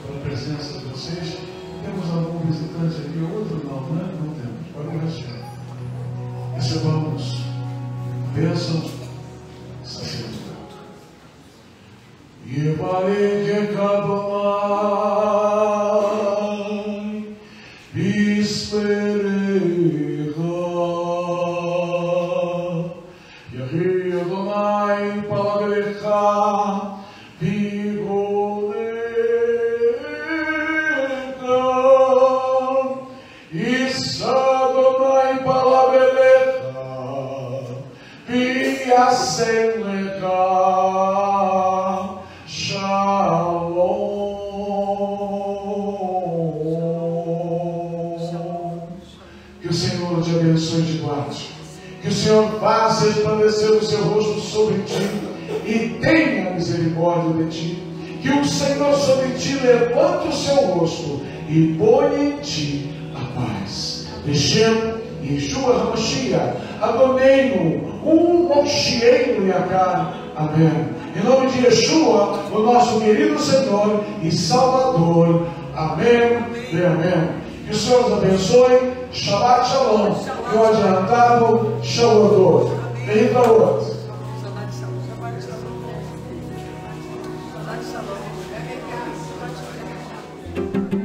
pela presença de vocês. Temos algum visitante aqui, outro não, né? Não temos. Para o resto. Recebamos a bênção sacerdotal. E parei de Kabbalah, espererá. Yahi Adonai Palagelecha, que o Senhor te abençoe de guarde, que o Senhor faça resplandecer o seu rosto sobre ti e tenha misericórdia de ti, que o Senhor sobre ti levante o seu rosto e ponha em ti a paz. Deixemos Yeshua HaMashiach, Adoneinu, Moshiach Yakar. Amém. Em nome de Yeshua, o nosso querido Senhor e Salvador. Amém e amém. Que o Senhor nos abençoe. Shabbat Shalom. E o adiantado Shalom. Vem para outro. Shabbat Shalom. Shabbat Shalom. Shabbat Shalom.